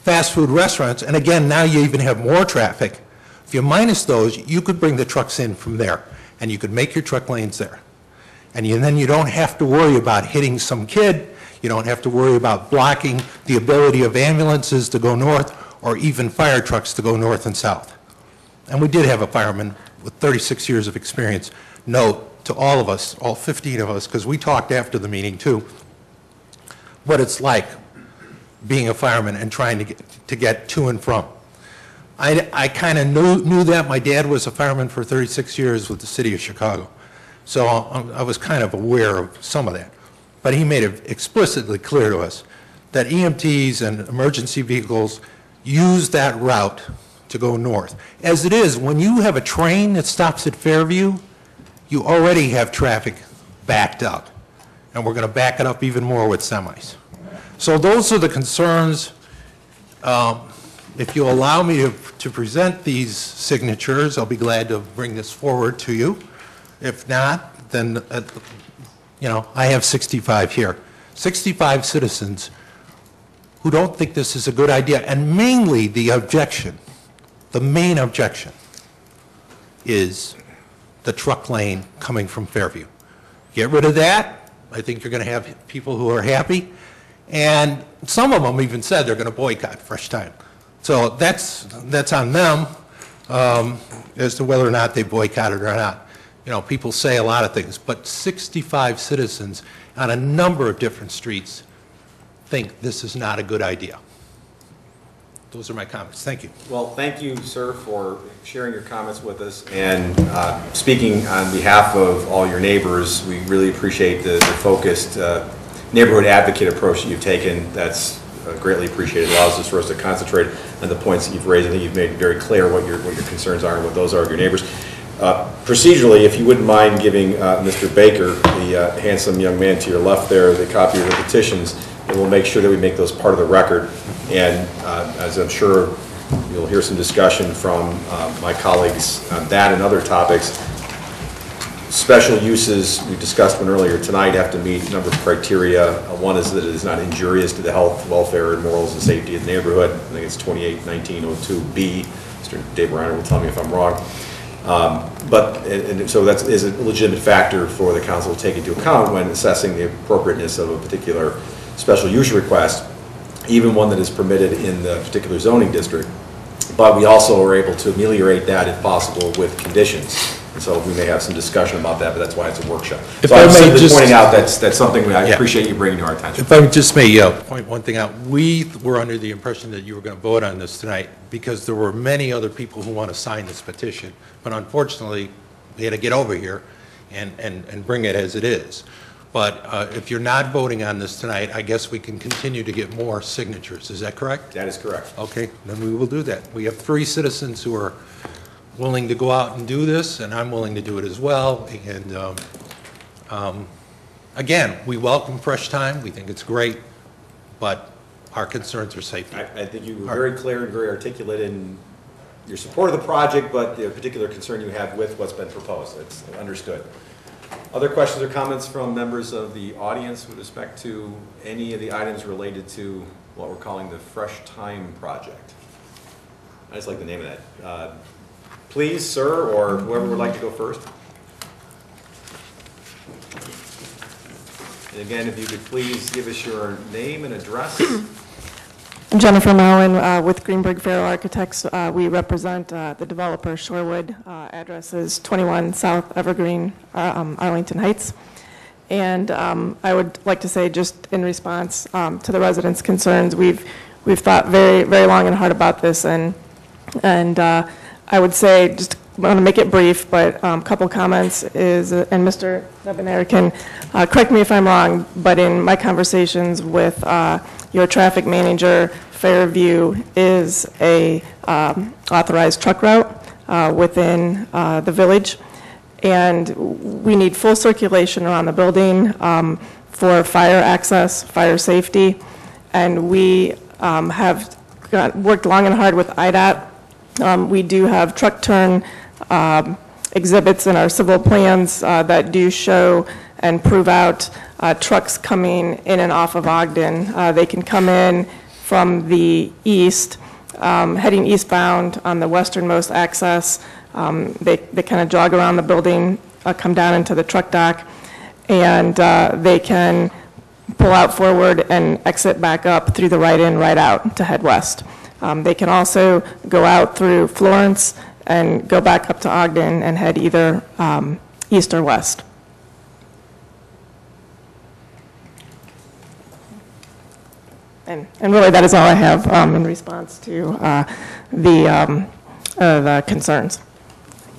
[SPEAKER 6] fast food restaurants, and again, now you even have more traffic, if you minus those, you could bring the trucks in from there, and you could make your truck lanes there. And then you don't have to worry about hitting some kid, you don't have to worry about blocking the ability of ambulances to go north, or even fire trucks to go north and south. And we did have a fireman with 36 years of experience note to all of us, all 15 of us, because we talked after the meeting too, what it's like being a fireman and trying to get to and from. I kind of knew that. My dad was a fireman for 36 years with the city of Chicago. So I was kind of aware of some of that. But he made it explicitly clear to us that EMTs and emergency vehicles use that route to go north. As it is, when you have a train that stops at Fairview, you already have traffic backed up. And we're going to back it up even more with semis. So those are the concerns. If you allow me to present these signatures, I'll be glad to bring this forward to you. If not, then, I have 65 here. 65 citizens who don't think this is a good idea, and mainly the main objection is the truck lane coming from Fairview. Get rid of that, I think you're going to have people who are happy, and some of them even said they're going to boycott Fresh Time. So that's on them as to whether or not they boycott it or not. People say a lot of things, but 65 citizens on a number of different streets think this is not a good idea. Those are my comments. Thank you.
[SPEAKER 1] Well, thank you, sir, for sharing your comments with us and speaking on behalf of all your neighbors. We really appreciate the focused neighborhood advocate approach that you've taken. That's greatly appreciated. It allows us for us to concentrate on the points that you've raised. I think you've made very clear what your concerns are and what those are of your neighbors. Procedurally, if you wouldn't mind giving Mr. Baker, the handsome young man to your left there, the copy of the petitions, and we'll make sure that we make those part of the record. And as I'm sure you'll hear some discussion from my colleagues on that and other topics, special uses, we discussed one earlier tonight, have to meet a number of criteria. One is that it is not injurious to the health, welfare, and morals and safety of the neighborhood. I think it's 28-1902B. Mr. Dave Reiner will tell me if I'm wrong. So that is a legitimate factor for the council to take into account when assessing the appropriateness of a particular special use request, even one that is permitted in the particular zoning district. But we also are able to ameliorate that, if possible, with conditions. And so we may have some discussion about that, but that's why it's a workshop. So I'm simply pointing out that's something I appreciate you bringing to our attention.
[SPEAKER 6] If I just may point one thing out, we were under the impression that you were going to vote on this tonight because there were many other people who want to sign this petition. But unfortunately, we had to get over here and bring it as it is. But if you're not voting on this tonight, I guess we can continue to get more signatures. Is that correct?
[SPEAKER 1] That is correct.
[SPEAKER 6] Okay, then we will do that. We have 3 citizens who are willing to go out and do this, and I'm willing to do it as well. And again, we welcome Fresh Time. We think it's great, but our concerns are safety.
[SPEAKER 1] I think you were very clear and very articulate in your support of the project, but the particular concern you have with what's been proposed. It's understood. Other questions or comments from members of the audience with respect to any of the items related to what we're calling the Fresh Time project? I just like the name of that. Please, sir, or whoever would like to go first. And again, if you could please give us your name and address.
[SPEAKER 13] Jennifer Mowen with Greenberg Farrell Architects. We represent the developer Shorewood. Address is 21 South Evergreen, Arlington Heights. And I would like to say, just in response to the residents' concerns, we've thought very, very long and hard about this, and I would say, just want to make it brief, but a couple comments is, and Mr. Debonair can correct me if I'm wrong, but in my conversations with your traffic manager, Fairview is a authorized truck route within the village, and we need full circulation around the building for fire access, fire safety, and we have worked long and hard with IDOT. We do have truck turn exhibits in our civil plans that do show and prove out trucks coming in and off of Ogden. They can come in from the east, heading eastbound on the westernmost access. They kind of jog around the building, come down into the truck dock, and they can pull out forward and exit back up through the right in, right out to head west. They can also go out through Florence and go back up to Ogden and head either east or west. And really, that is all I have in response to the concerns.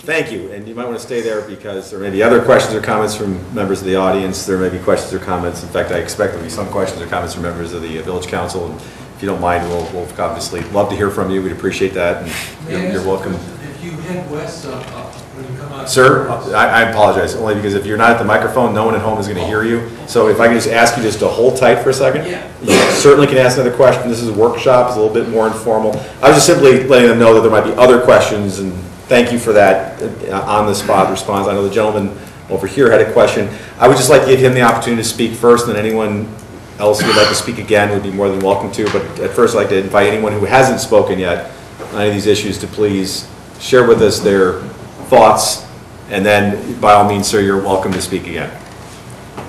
[SPEAKER 1] Thank you, and you might want to stay there because there may be other questions or comments from members of the audience. There may be questions or comments. In fact, I expect there will be some questions or comments from members of the Village Council. And if you don't mind, we'll obviously love to hear from you. We'd appreciate that, and you're welcome.
[SPEAKER 6] If you head west when you come out...
[SPEAKER 1] Sir, I apologize, only because if you're not at the microphone, no one at home is going to hear you. So if I can just ask you just to hold tight for a second. Yeah. You certainly can ask another question. This is a workshop. It's a little bit more informal. I was just simply letting them know that there might be other questions, and thank you for that on-the-spot response. I know the gentleman over here had a question. I would just like to give him the opportunity to speak first, and then anyone else who would like to speak again would be more than welcome to. But at first, I'd like to invite anyone who hasn't spoken yet on any of these issues to please share with us their thoughts, and then, by all means, sir, you're welcome to speak again.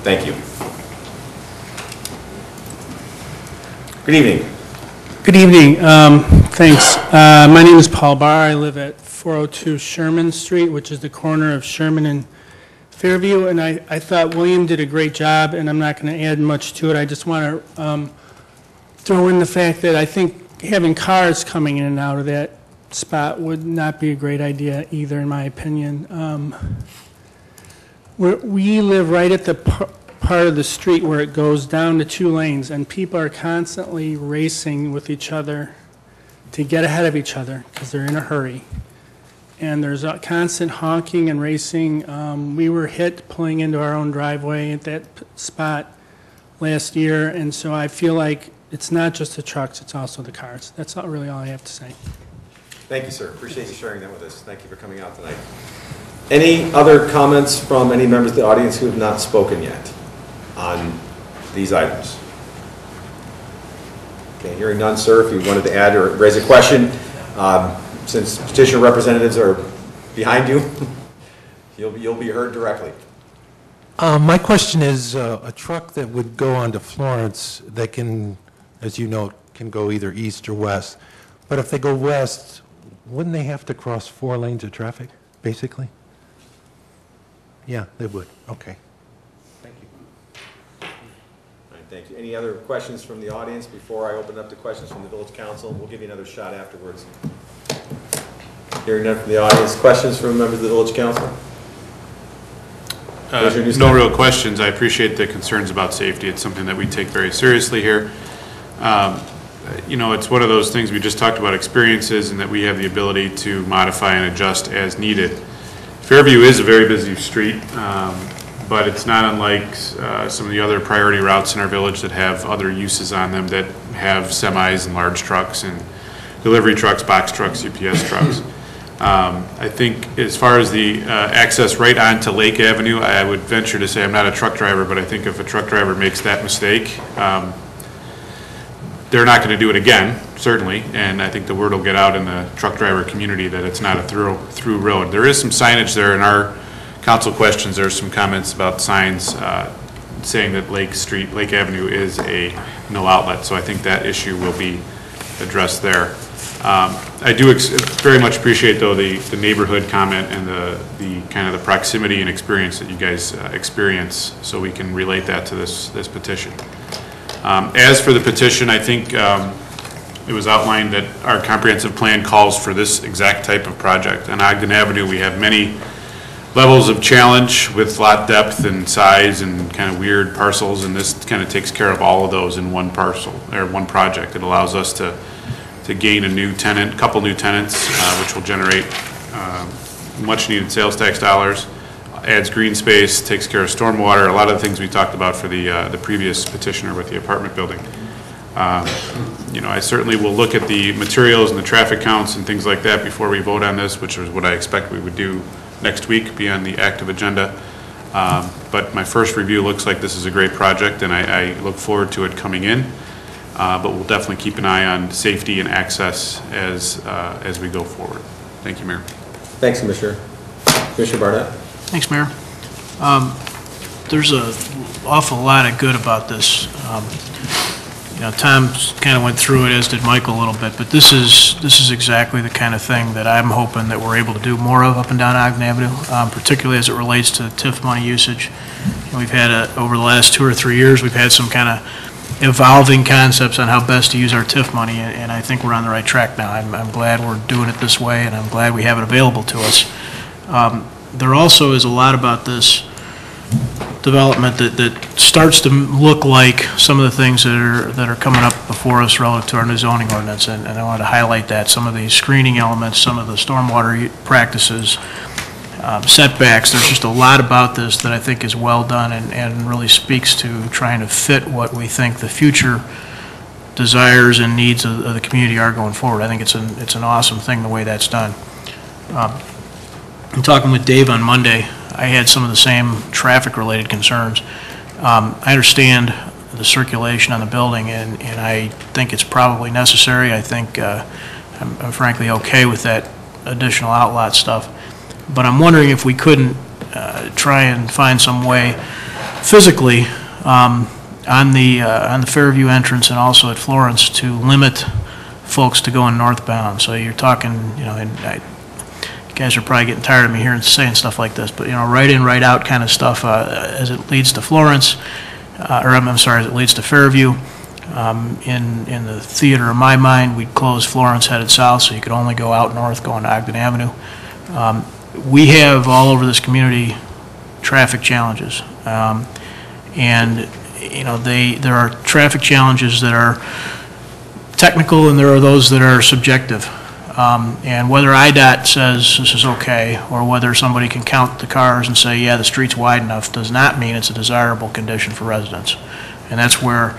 [SPEAKER 1] Thank you. Good evening.
[SPEAKER 14] Good evening. Thanks. My name is Paul Barr. I live at 402 Sherman Street, which is the corner of Sherman and Fairview, and I thought William did a great job, and I'm not going to add much to it. I just want to throw in the fact that I think having cars coming in and out of that spot would not be a great idea either, in my opinion. We live right at the part of the street where it goes down to 2 lanes, and people are constantly racing with each other to get ahead of each other because they're in a hurry. And there's a constant honking and racing. We were hit pulling into our own driveway at that spot last year, and so I feel like it's not just the trucks, it's also the cars. That's not really all I have to say.
[SPEAKER 1] Thank you, sir. Appreciate you sharing that with us. Thank you for coming out tonight. Any other comments from any members of the audience who have not spoken yet on these items? Okay, hearing none, sir, if you wanted to add or raise a question, since petitioner representatives are behind you, you'll be heard directly.
[SPEAKER 6] My question is, a truck that would go onto Florence that can, as you know, can go either east or west, but if they go west, wouldn't they have to cross 4 lanes of traffic, basically? Yeah, they would. Okay. Thank you.
[SPEAKER 1] All right, thank you. Any other questions from the audience before I open up to questions from the Village Council? We'll give you another shot afterwards. Hearing none from the audience. Questions from members of the Village Council?
[SPEAKER 7] No real questions. I appreciate the concerns about safety. It's something that we take very seriously here. You know, it's one of those things we just talked about experiences and that we have the ability to modify and adjust as needed. Fairview is a very busy street, but it's not unlike some of the other priority routes in our village that have other uses on them that have semis and large trucks and delivery trucks, box trucks, UPS trucks. I think as far as the access right onto Lake Avenue, I would venture to say, I'm not a truck driver, but I think if a truck driver makes that mistake, they're not going to do it again, certainly, and I think the word will get out in the truck driver community that it's not a through road. There is some signage there in our council questions. There's some comments about signs saying that Lake Avenue is a no outlet, so I think that issue will be addressed there. I do very much appreciate, though, the neighborhood comment and the kind of the proximity and experience that you guys experience, so we can relate that to this petition. As for the petition, I think it was outlined that our comprehensive plan calls for this exact type of project. On Ogden Avenue, we have many levels of challenge with lot depth and size and kind of weird parcels, and this kind of takes care of all of those in one parcel, or one project. It allows us to gain a new tenant, couple new tenants, which will generate much needed sales tax dollars. adds green space, takes care of stormwater, a lot of the things we talked about for the previous petitioner with the apartment building. You know, I certainly will look at the materials and the traffic counts and things like that before we vote on this, which is what I expect we would do next week, be on the active agenda. But my first review looks like this is a great project, and I look forward to it coming in. But we'll definitely keep an eye on safety and access as we go forward. Thank you, Mayor.
[SPEAKER 1] Thanks, Commissioner. Commissioner Barnett?
[SPEAKER 8] Thanks, Mayor. There's an awful lot of good about this. You know, Tom kind of went through it, as did Michael a little bit, but this is exactly the kind of thing that I'm hoping that we're able to do more of up and down Ogden Avenue, particularly as it relates to TIF money usage. And we've had, over the last 2 or 3 years, we've had some kind of evolving concepts on how best to use our TIF money, and I think we're on the right track now. I'm glad we're doing it this way, and I'm glad we have it available to us. There also is a lot about this development that starts to look like some of the things that are coming up before us relative to our new zoning ordinance, and I wanted to highlight that. Some of the screening elements, some of the stormwater practices, setbacks. There's just a lot about this that I think is well done and really speaks to trying to fit what we think the future desires and needs of the community are going forward. I think it's an awesome thing the way that's done. I'm talking with Dave on Monday. I had some of the same traffic-related concerns. I understand the circulation on the building, and I think it's probably necessary. I think I'm frankly okay with that additional outlot stuff. But I'm wondering if we couldn't try and find some way physically on the Fairview entrance and also at Florence to limit folks to going northbound. So you're talking, you know, and you guys are probably getting tired of me hearing saying stuff like this, but you know, right in, right out kind of stuff as it leads to Florence, or I'm sorry, as it leads to Fairview. In the theater of my mind, we'd close Florence headed south, so you could only go out north going to Ogden Avenue. We have all over this community traffic challenges, and you know, there are traffic challenges that are technical, and there are those that are subjective. And whether IDOT says this is okay, or whether somebody can count the cars and say, yeah, the street's wide enough, does not mean it's a desirable condition for residents. And that's where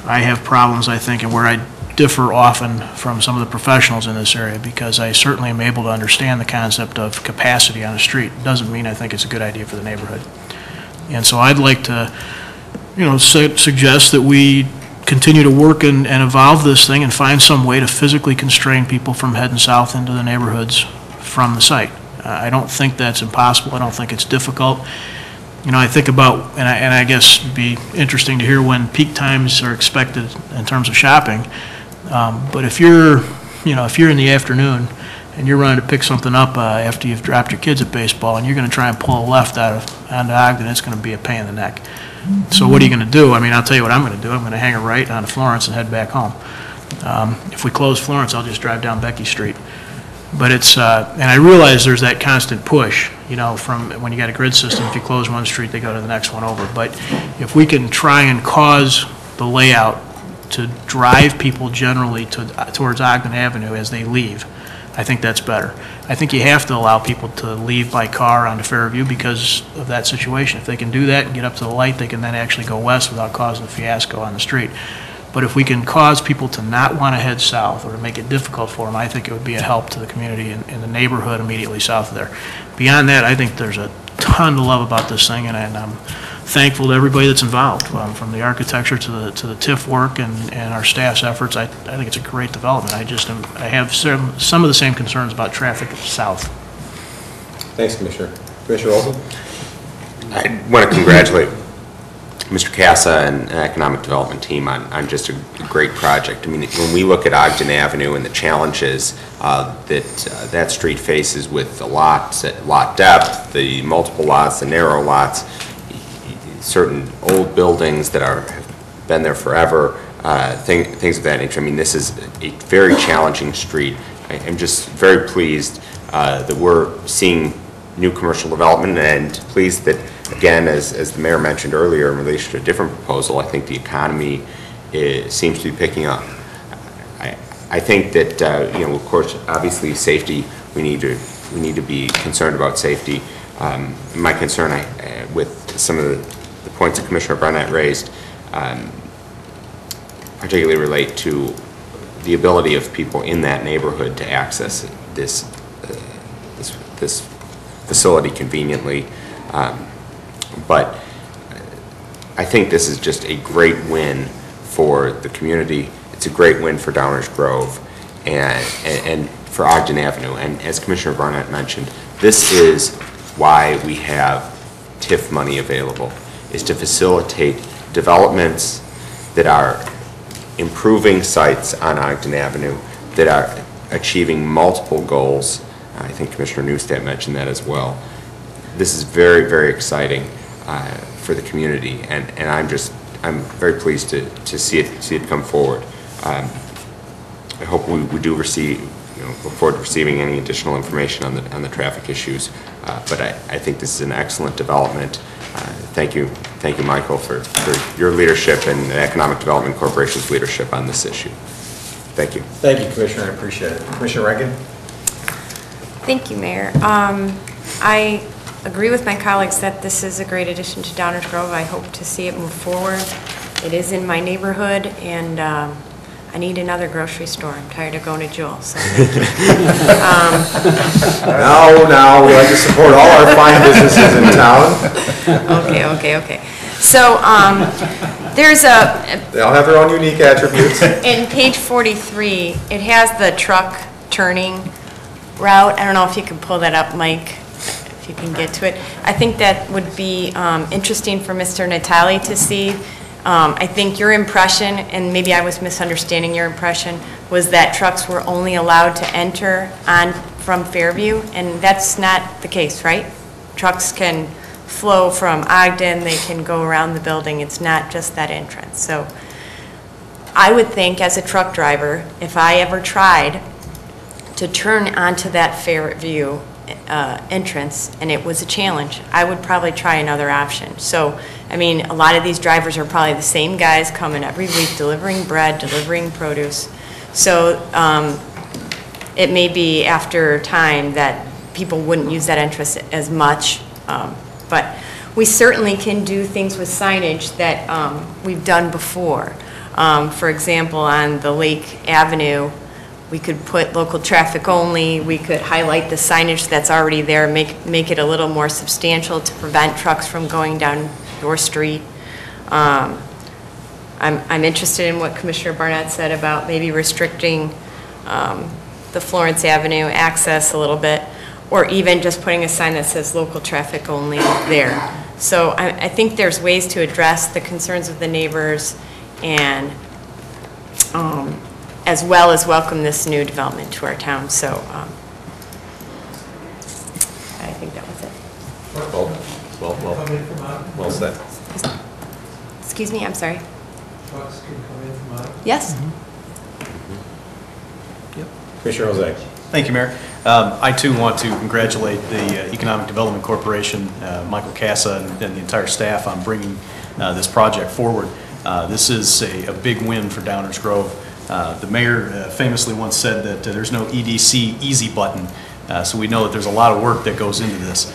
[SPEAKER 8] I have problems, I think, and where I differ often from some of the professionals in this area, because I certainly am able to understand the concept of capacity on a street. It doesn't mean I think it's a good idea for the neighborhood. And so I'd like to, you know, suggest that we continue to work and evolve this thing and find some way to physically constrain people from heading south into the neighborhoods from the site. I don't think that's impossible. I don't think it's difficult. You know, I think about, and I guess it'd be interesting to hear when peak times are expected in terms of shopping. But if you're in the afternoon and you're running to pick something up after you've dropped your kids at baseball, and you're going to try and pull a left onto Ogden, it's going to be a pain in the neck. So what are you going to do? I mean, I'll tell you what I'm going to do. I'm going to hang a right onto Florence and head back home. If we close Florence, I'll just drive down Becky Street. But it's, and I realize there's that constant push, you know, from when you got a grid system, if you close one street, they go to the next one over. But if we can try and cause the layout to drive people generally towards Ogden Avenue as they leave, I think that's better. I think you have to allow people to leave by car onto Fairview because of that situation. If they can do that and get up to the light, they can then actually go west without causing a fiasco on the street. But if we can cause people to not want to head south or to make it difficult for them, I think it would be a help to the community in the neighborhood immediately south of there. Beyond that, I think there's a ton to love about this thing, and I'm thankful to everybody that's involved, from the architecture to the TIF work and our staff's efforts. I think it's a great development. I have some of the same concerns about traffic south.
[SPEAKER 1] Thanks, Commissioner. Commissioner Olson?
[SPEAKER 4] I want to congratulate Mr. Casa and the Economic Development team on just a great project. I mean, when we look at Ogden Avenue and the challenges that street faces with the lot depth, the multiple lots, the narrow lots, certain old buildings that have been there forever, things of that nature. I mean, this is a very challenging street. I'm just very pleased that we're seeing new commercial development, and pleased that, again, as the mayor mentioned earlier in relation to a different proposal, I think the economy seems to be picking up. I think that, you know, of course, obviously safety, we need to be concerned about safety. My concern with some of the points that Commissioner Barnett raised particularly relate to the ability of people in that neighborhood to access this facility conveniently. But I think this is just a great win for the community. It's a great win for Downers Grove and for Ogden Avenue. And as Commissioner Barnett mentioned, this is why we have TIF money available, is to facilitate developments that are improving sites on Ogden Avenue, that are achieving multiple goals. I think Commissioner Neustadt mentioned that as well. This is very, very exciting for the community, and I'm very pleased to see it come forward. I hope we do receive, look forward to receiving any additional information on the traffic issues. But I think this is an excellent development. Thank you, Michael, for your leadership and the Economic Development Corporation's leadership on this issue. Thank you.
[SPEAKER 1] Thank you, Commissioner. I appreciate it. Commissioner Rankin?
[SPEAKER 5] Thank you, Mayor. I agree with my colleagues that this is a great addition to Downers Grove. I hope to see it move forward. It is in my neighborhood, and I need another grocery store. I'm tired of going to Jewel, so thank you.
[SPEAKER 1] Now, we like to support all our fine businesses in town.
[SPEAKER 5] Okay. So there's
[SPEAKER 1] They all have their own unique attributes.
[SPEAKER 5] in page 43, it has the truck turning route. I don't know if you can pull that up, Mike, if you can get to it. I think that would be interesting for Mr. Natale to see. I think your impression, and maybe I was misunderstanding your impression, was that trucks were only allowed to enter on from Fairview, and that's not the case, right? Trucks can flow from Ogden, they can go around the building. It's not just that entrance. So I would think, as a truck driver, if I ever tried to turn onto that Fairview entrance and it was a challenge, I would probably try another option. So, I mean, a lot of these drivers are probably the same guys coming every week delivering bread, delivering produce. So it may be after time that people wouldn't use that entrance as much, but we certainly can do things with signage that we've done before. For example, on the Lake Avenue, we could put local traffic only. We could highlight the signage that's already there, make it a little more substantial to prevent trucks from going down your street. I'm interested in what Commissioner Barnett said about maybe restricting the Florence Avenue access a little bit, or even just putting a sign that says local traffic only there. So I think there's ways to address the concerns of the neighbors and as well as welcome this new development to our town. So I think that was it.
[SPEAKER 1] Well said.
[SPEAKER 5] Excuse me, I'm sorry.
[SPEAKER 6] Trucks can come in from Ogden?
[SPEAKER 5] Yes?
[SPEAKER 1] Commissioner Jose.
[SPEAKER 3] Thank you, Mayor. I too want to congratulate the Economic Development Corporation, Michael Casa, and the entire staff on bringing this project forward. This is a big win for Downers Grove. The mayor famously once said that there's no EDC easy button, so we know that there's a lot of work that goes into this.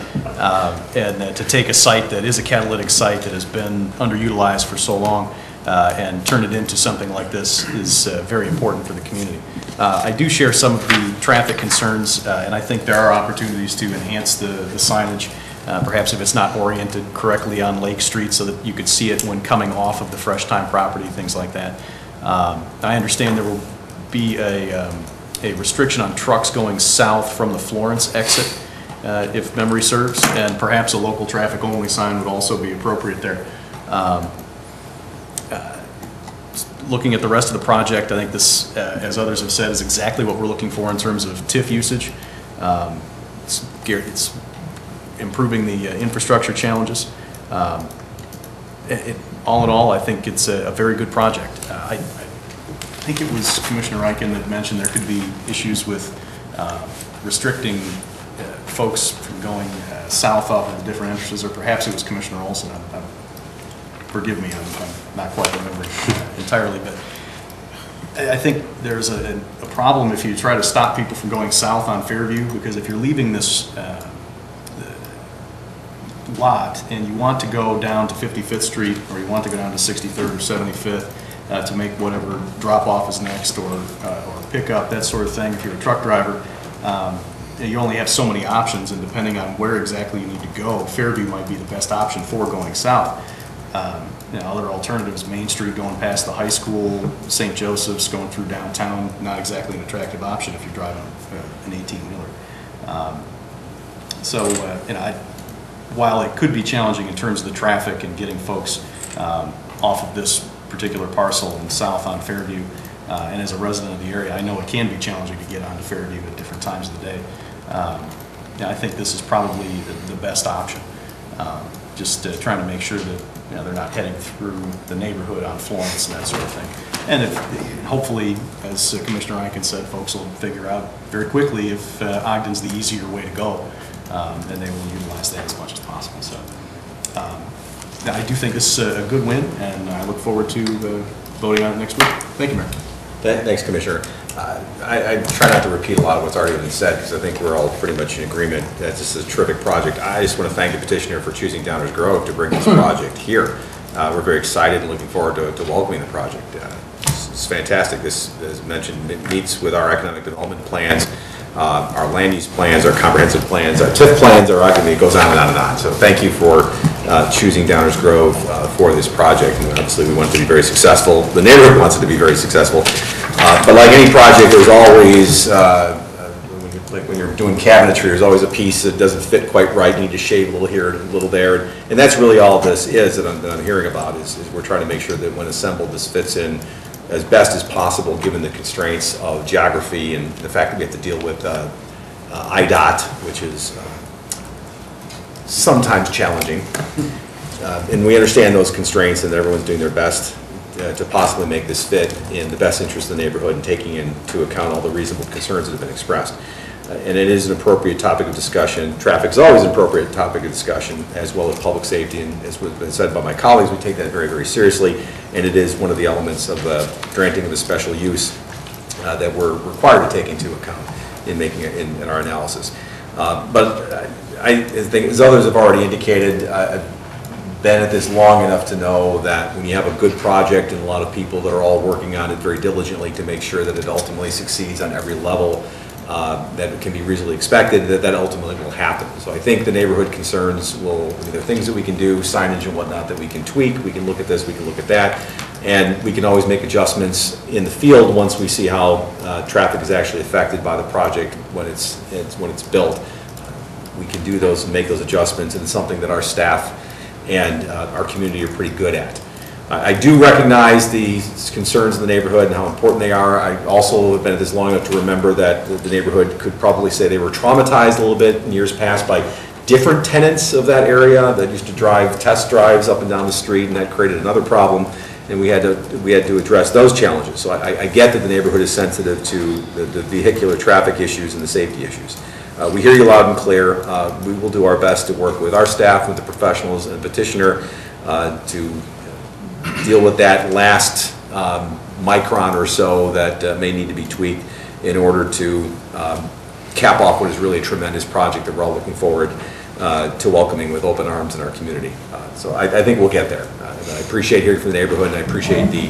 [SPEAKER 3] And to take a site that is a catalytic site that has been underutilized for so long and turn it into something like this is very important for the community. I do share some of the traffic concerns, and I think there are opportunities to enhance the signage, perhaps if it's not oriented correctly on Lake Street so that you could see it when coming off of the Fresh Time property, things like that. I understand there will be a restriction on trucks going south from the Florence exit, if memory serves, and perhaps a local traffic only sign would also be appropriate there. Looking at the rest of the project, I think this, as others have said, is exactly what we're looking for in terms of TIF usage. It's improving the infrastructure challenges. All in all, I think it's a very good project. I think it was Commissioner Rankin that mentioned there could be issues with restricting folks from going south off of the different entrances, or perhaps it was Commissioner Olson. Forgive me, I'm not quite remembering entirely, but I think there's a problem if you try to stop people from going south on Fairview, because if you're leaving this lot and you want to go down to 55th Street or you want to go down to 63rd or 75th to make whatever drop-off is next or pickup, that sort of thing, if you're a truck driver, you only have so many options, and depending on where exactly you need to go, Fairview might be the best option for going south. Other alternatives, Main Street going past the high school, St. Joseph's going through downtown, not exactly an attractive option if you're driving an 18-wheeler. While it could be challenging in terms of the traffic and getting folks off of this particular parcel and south on Fairview, and as a resident of the area, I know it can be challenging to get onto Fairview at different times of the day. I think this is probably the best option. Just trying to make sure that they're not heading through the neighborhood on Florence and that sort of thing. And hopefully, as Commissioner Rankin said, folks will figure out very quickly if Ogden's the easier way to go, then they will utilize that as much as possible. So I do think this is a good win, and I look forward to voting on it next week. Thank you, Mayor.
[SPEAKER 1] Thanks, Commissioner. I try not to repeat a lot of what's already been said because I think we're all pretty much in agreement that this is a terrific project. I just want to thank the petitioner for choosing Downers Grove to bring this project here. We're very excited and looking forward to welcoming the project. It's fantastic. This, as mentioned, meets with our economic development plans, our land use plans, our comprehensive plans, our TIF plans, it goes on and on and on. So thank you for choosing Downers Grove for this project. And obviously we want it to be very successful. The neighborhood wants it to be very successful. But like any project, there's always, when you're doing cabinetry, there's always a piece that doesn't fit quite right. You need to shave a little here, a little there. And that's really all this is that I'm hearing about is we're trying to make sure that when assembled, this fits in as best as possible given the constraints of geography and the fact that we have to deal with IDOT, which is sometimes challenging. And we understand those constraints and everyone's doing their best to possibly make this fit in the best interest of the neighborhood and taking into account all the reasonable concerns that have been expressed. And it is an appropriate topic of discussion. Traffic is always an appropriate topic of discussion, as well as public safety. And as has been said by my colleagues, we take that very, very seriously. And it is one of the elements of the granting of the special use that we're required to take into account in making it in our analysis. But I think, as others have already indicated, I've been at this long enough to know that when you have a good project and a lot of people that are all working on it very diligently to make sure that it ultimately succeeds on every level that it can be reasonably expected, that ultimately will happen. So I think the neighborhood concerns there are things that we can do, signage and whatnot that we can tweak. We can look at this, we can look at that, and we can always make adjustments in the field once we see how traffic is actually affected by the project when it's built. We can do those and make those adjustments, and it's something that our staff and our community are pretty good at. I do recognize the concerns in the neighborhood and how important they are. I also have been at this long enough to remember that the neighborhood could probably say they were traumatized a little bit in years past by different tenants of that area that used to drive test drives up and down the street, and that created another problem, and we had to address those challenges. So I get that the neighborhood is sensitive to the vehicular traffic issues and the safety issues. We hear you loud and clear. We will do our best to work with our staff, with the professionals and the petitioner to deal with that last micron or so that may need to be tweaked in order to cap off what is really a tremendous project that we're all looking forward to welcoming with open arms in our community. So I think we'll get there. I appreciate hearing from the neighborhood, and I appreciate the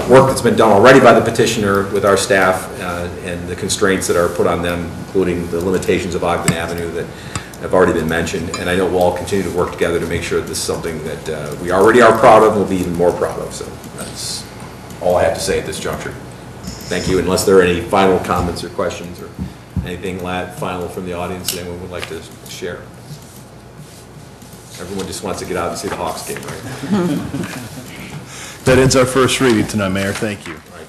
[SPEAKER 1] work that's been done already by the petitioner with our staff and the constraints that are put on them, including the limitations of Ogden Avenue that have already been mentioned. And I know we'll all continue to work together to make sure that this is something that we already are proud of and will be even more proud of. So that's all I have to say at this juncture. Thank you. Unless there are any final comments or questions or anything final from the audience that anyone would like to share. Everyone just wants to get out and see the Hawks game, right?
[SPEAKER 10] That ends our first reading tonight, Mayor. Thank you.
[SPEAKER 1] All right.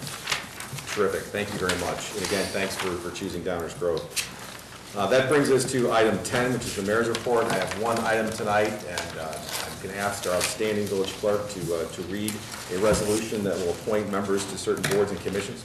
[SPEAKER 1] Terrific. Thank you very much. And again, thanks for choosing Downers Grove. That brings us to item 10, which is the mayor's report. I have one item tonight, and I'm going to ask our outstanding village clerk to read a resolution that will appoint members to certain boards and commissions.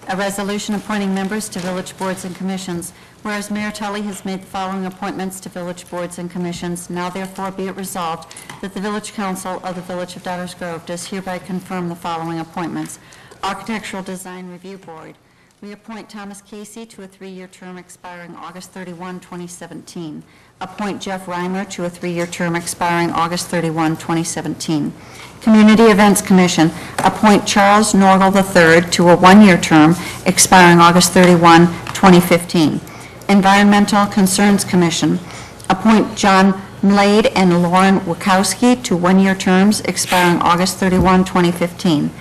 [SPEAKER 2] A resolution appointing members to village boards and commissions. Whereas Mayor Tully has made the following appointments to village boards and commissions, now therefore be it resolved that the Village Council of the Village of Downers Grove does hereby confirm the following appointments. Architectural Design Review Board. Reappoint Thomas Casey to a 3-year term expiring August 31, 2017. Appoint Jeff Reimer to a 3-year term expiring August 31, 2017. Community Events Commission, appoint Charles Norgal III to a 1-year term expiring August 31, 2015. Environmental Concerns Commission, appoint John Mlade and Lauren Wachowski to 1-year terms expiring August 31, 2015.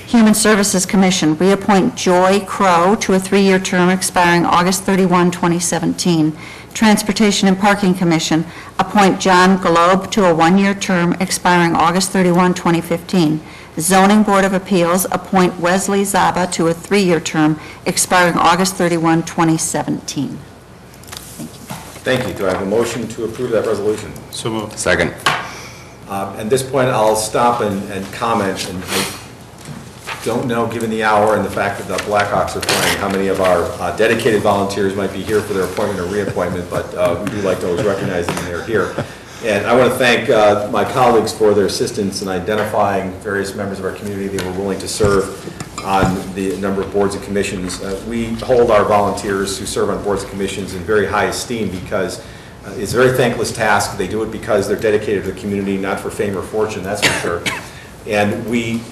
[SPEAKER 2] Human Services Commission, reappoint Joy Crow to a 3-year term expiring August 31, 2017. Transportation and Parking Commission, appoint John Globe to a 1-year term expiring August 31, 2015. Zoning Board of Appeals, appoint Wesley Zaba to a 3-year term expiring August 31, 2017.
[SPEAKER 1] Thank you. Do I have a motion to approve that resolution?
[SPEAKER 7] So moved.
[SPEAKER 4] Second.
[SPEAKER 1] At this point, I'll stop and comment, and I don't know, given the hour and the fact that the Blackhawks are playing, how many of our dedicated volunteers might be here for their appointment or reappointment, but we do like to always recognize them when they're here. And I want to thank my colleagues for their assistance in identifying various members of our community that were willing to serve on the number of boards and commissions. We hold our volunteers who serve on boards and commissions in very high esteem because it's a very thankless task. They do it because they're dedicated to the community, not for fame or fortune, that's for sure. And we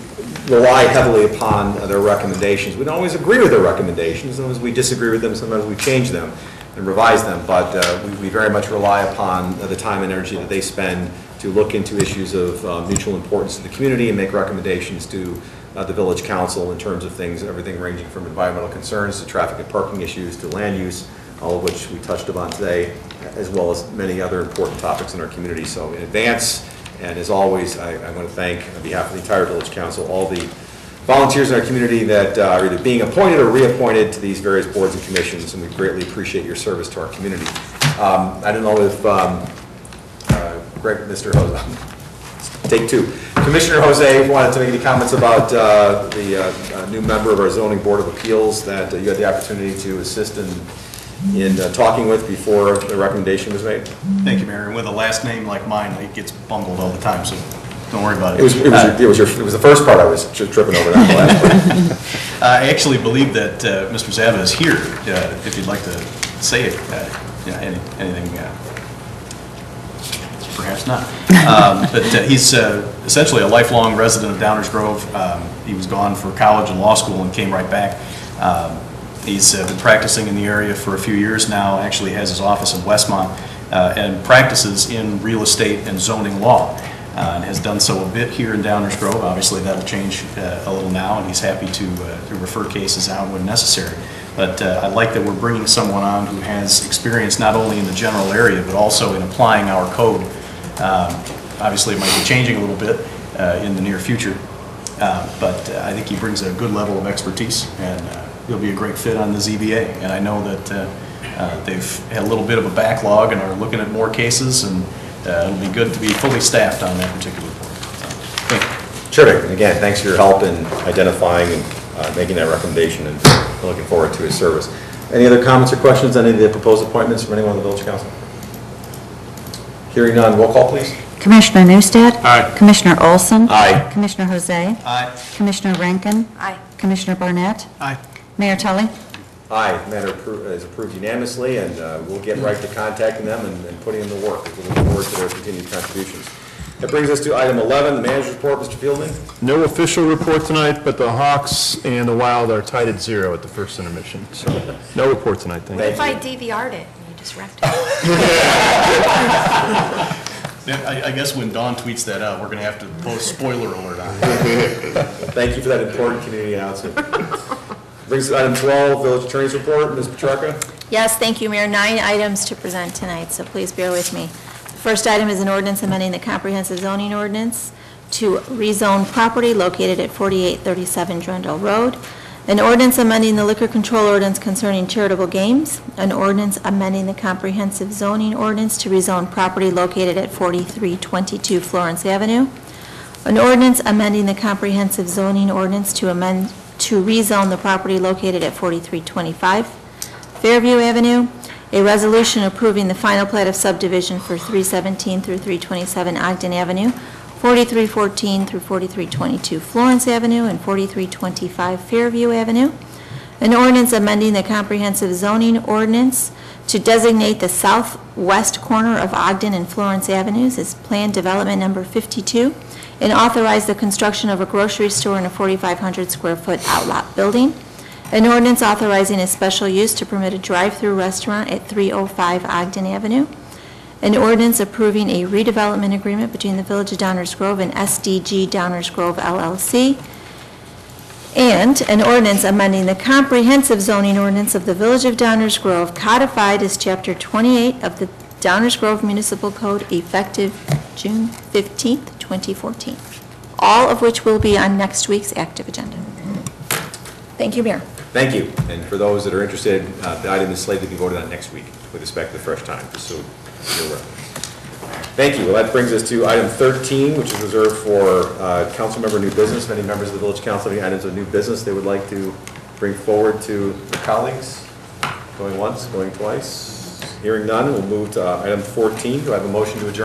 [SPEAKER 1] rely heavily upon their recommendations. We don't always agree with their recommendations. Sometimes we disagree with them. Sometimes we change them and revise them. But we very much rely upon the time and energy that they spend to look into issues of mutual importance to the community and make recommendations to the village council in terms of things, everything ranging from environmental concerns to traffic and parking issues to land use, all of which we touched upon today, as well as many other important topics in our community. So in advance, and as always, I want to thank, on behalf of the entire village council, all the volunteers in our community that are either being appointed or reappointed to these various boards and commissions, and we greatly appreciate your service to our community. I don't know if Mr. Jose, take two. Commissioner Jose wanted to make any comments about the new member of our zoning board of appeals that you had the opportunity to assist in talking with before the recommendation was made.
[SPEAKER 3] Thank you, Mayor. And with a last name like mine, it gets bungled all the time, so don't worry about it.
[SPEAKER 1] It was the first part I was tripping over, not the last part.
[SPEAKER 3] I actually believe that Mr. Zaba is here, if you'd like to say it, anything, perhaps not. But he's essentially a lifelong resident of Downers Grove. He was gone for college and law school and came right back. He's been practicing in the area for a few years now, actually has his office in Westmont, and practices in real estate and zoning law, and has done so a bit here in Downers Grove. Obviously that'll change a little now, and he's happy to refer cases out when necessary. But I like that we're bringing someone on who has experience not only in the general area, but also in applying our code. Obviously it might be changing a little bit in the near future, but I think he brings a good level of expertise, and he'll be a great fit on the ZBA. And I know that they've had a little bit of a backlog and are looking at more cases, and it'll be good to be fully staffed on that particular board. So, thank you.
[SPEAKER 1] Terrific. And again, thanks for your help in identifying and making that recommendation, and looking forward to his service. Any other comments or questions on any of the proposed appointments from anyone on the village council? Hearing none, roll call, please.
[SPEAKER 2] Commissioner Newstead?
[SPEAKER 7] Aye.
[SPEAKER 2] Commissioner Olson?
[SPEAKER 4] Aye.
[SPEAKER 2] Commissioner Jose?
[SPEAKER 3] Aye.
[SPEAKER 2] Commissioner Rankin?
[SPEAKER 5] Aye.
[SPEAKER 2] Commissioner Barnett?
[SPEAKER 8] Aye.
[SPEAKER 2] Mayor Tully?
[SPEAKER 1] Aye, matter is approved unanimously, and we'll get right to contacting them and putting them to work. We look forward to their continued contributions. That brings us to item 11, the manager's report. Mr. Fielding?
[SPEAKER 10] No official report tonight, but the Hawks and the Wild are tied at 0 at the first intermission. So no report tonight, thank you.
[SPEAKER 5] If I DVR'd it, you just wrecked it.
[SPEAKER 3] Yeah, I guess when Dawn tweets that out, we're going to have to post spoiler alert on it.
[SPEAKER 1] Thank you for that important community announcement. Brings us to item 12, village attorney's report. Ms. Petrarca?
[SPEAKER 9] Yes, thank you, Mayor. 9 items to present tonight, so please bear with me. The first item is an ordinance amending the comprehensive zoning ordinance to rezone property located at 4837 Drendel Road, an ordinance amending the liquor control ordinance concerning charitable games, an ordinance amending the comprehensive zoning ordinance to rezone property located at 4322 Florence Avenue, an ordinance amending the comprehensive zoning ordinance to rezone the property located at 4325 Fairview Avenue, a resolution approving the final plat of subdivision for 317 through 327 Ogden Avenue, 4314 through 4322 Florence Avenue, and 4325 Fairview Avenue, An ordinance amending the comprehensive zoning ordinance to designate the southwest corner of Ogden and Florence Avenues as Planned Development Number 52, and authorize the construction of a grocery store in a 4,500 square foot outlot building. An ordinance authorizing a special use to permit a drive-through restaurant at 305 Ogden Avenue. An ordinance approving a redevelopment agreement between the Village of Downers Grove and SDG Downers Grove LLC. And an ordinance amending the comprehensive zoning ordinance of the Village of Downers Grove, codified as Chapter 28 of the Downers Grove Municipal Code, effective June 15th, 2014. All of which will be on next week's active agenda. Thank you, Mayor.
[SPEAKER 1] Thank you. And for those that are interested, the item is slated to be voted on next week with respect to the fresh time, just so you're aware. Thank you. Well, that brings us to item 13, which is reserved for council member new business. Many members of the village council have any items of new business they would like to bring forward to their colleagues. Going once, going twice. Hearing none, we'll move to item 14. Do I have a motion to adjourn?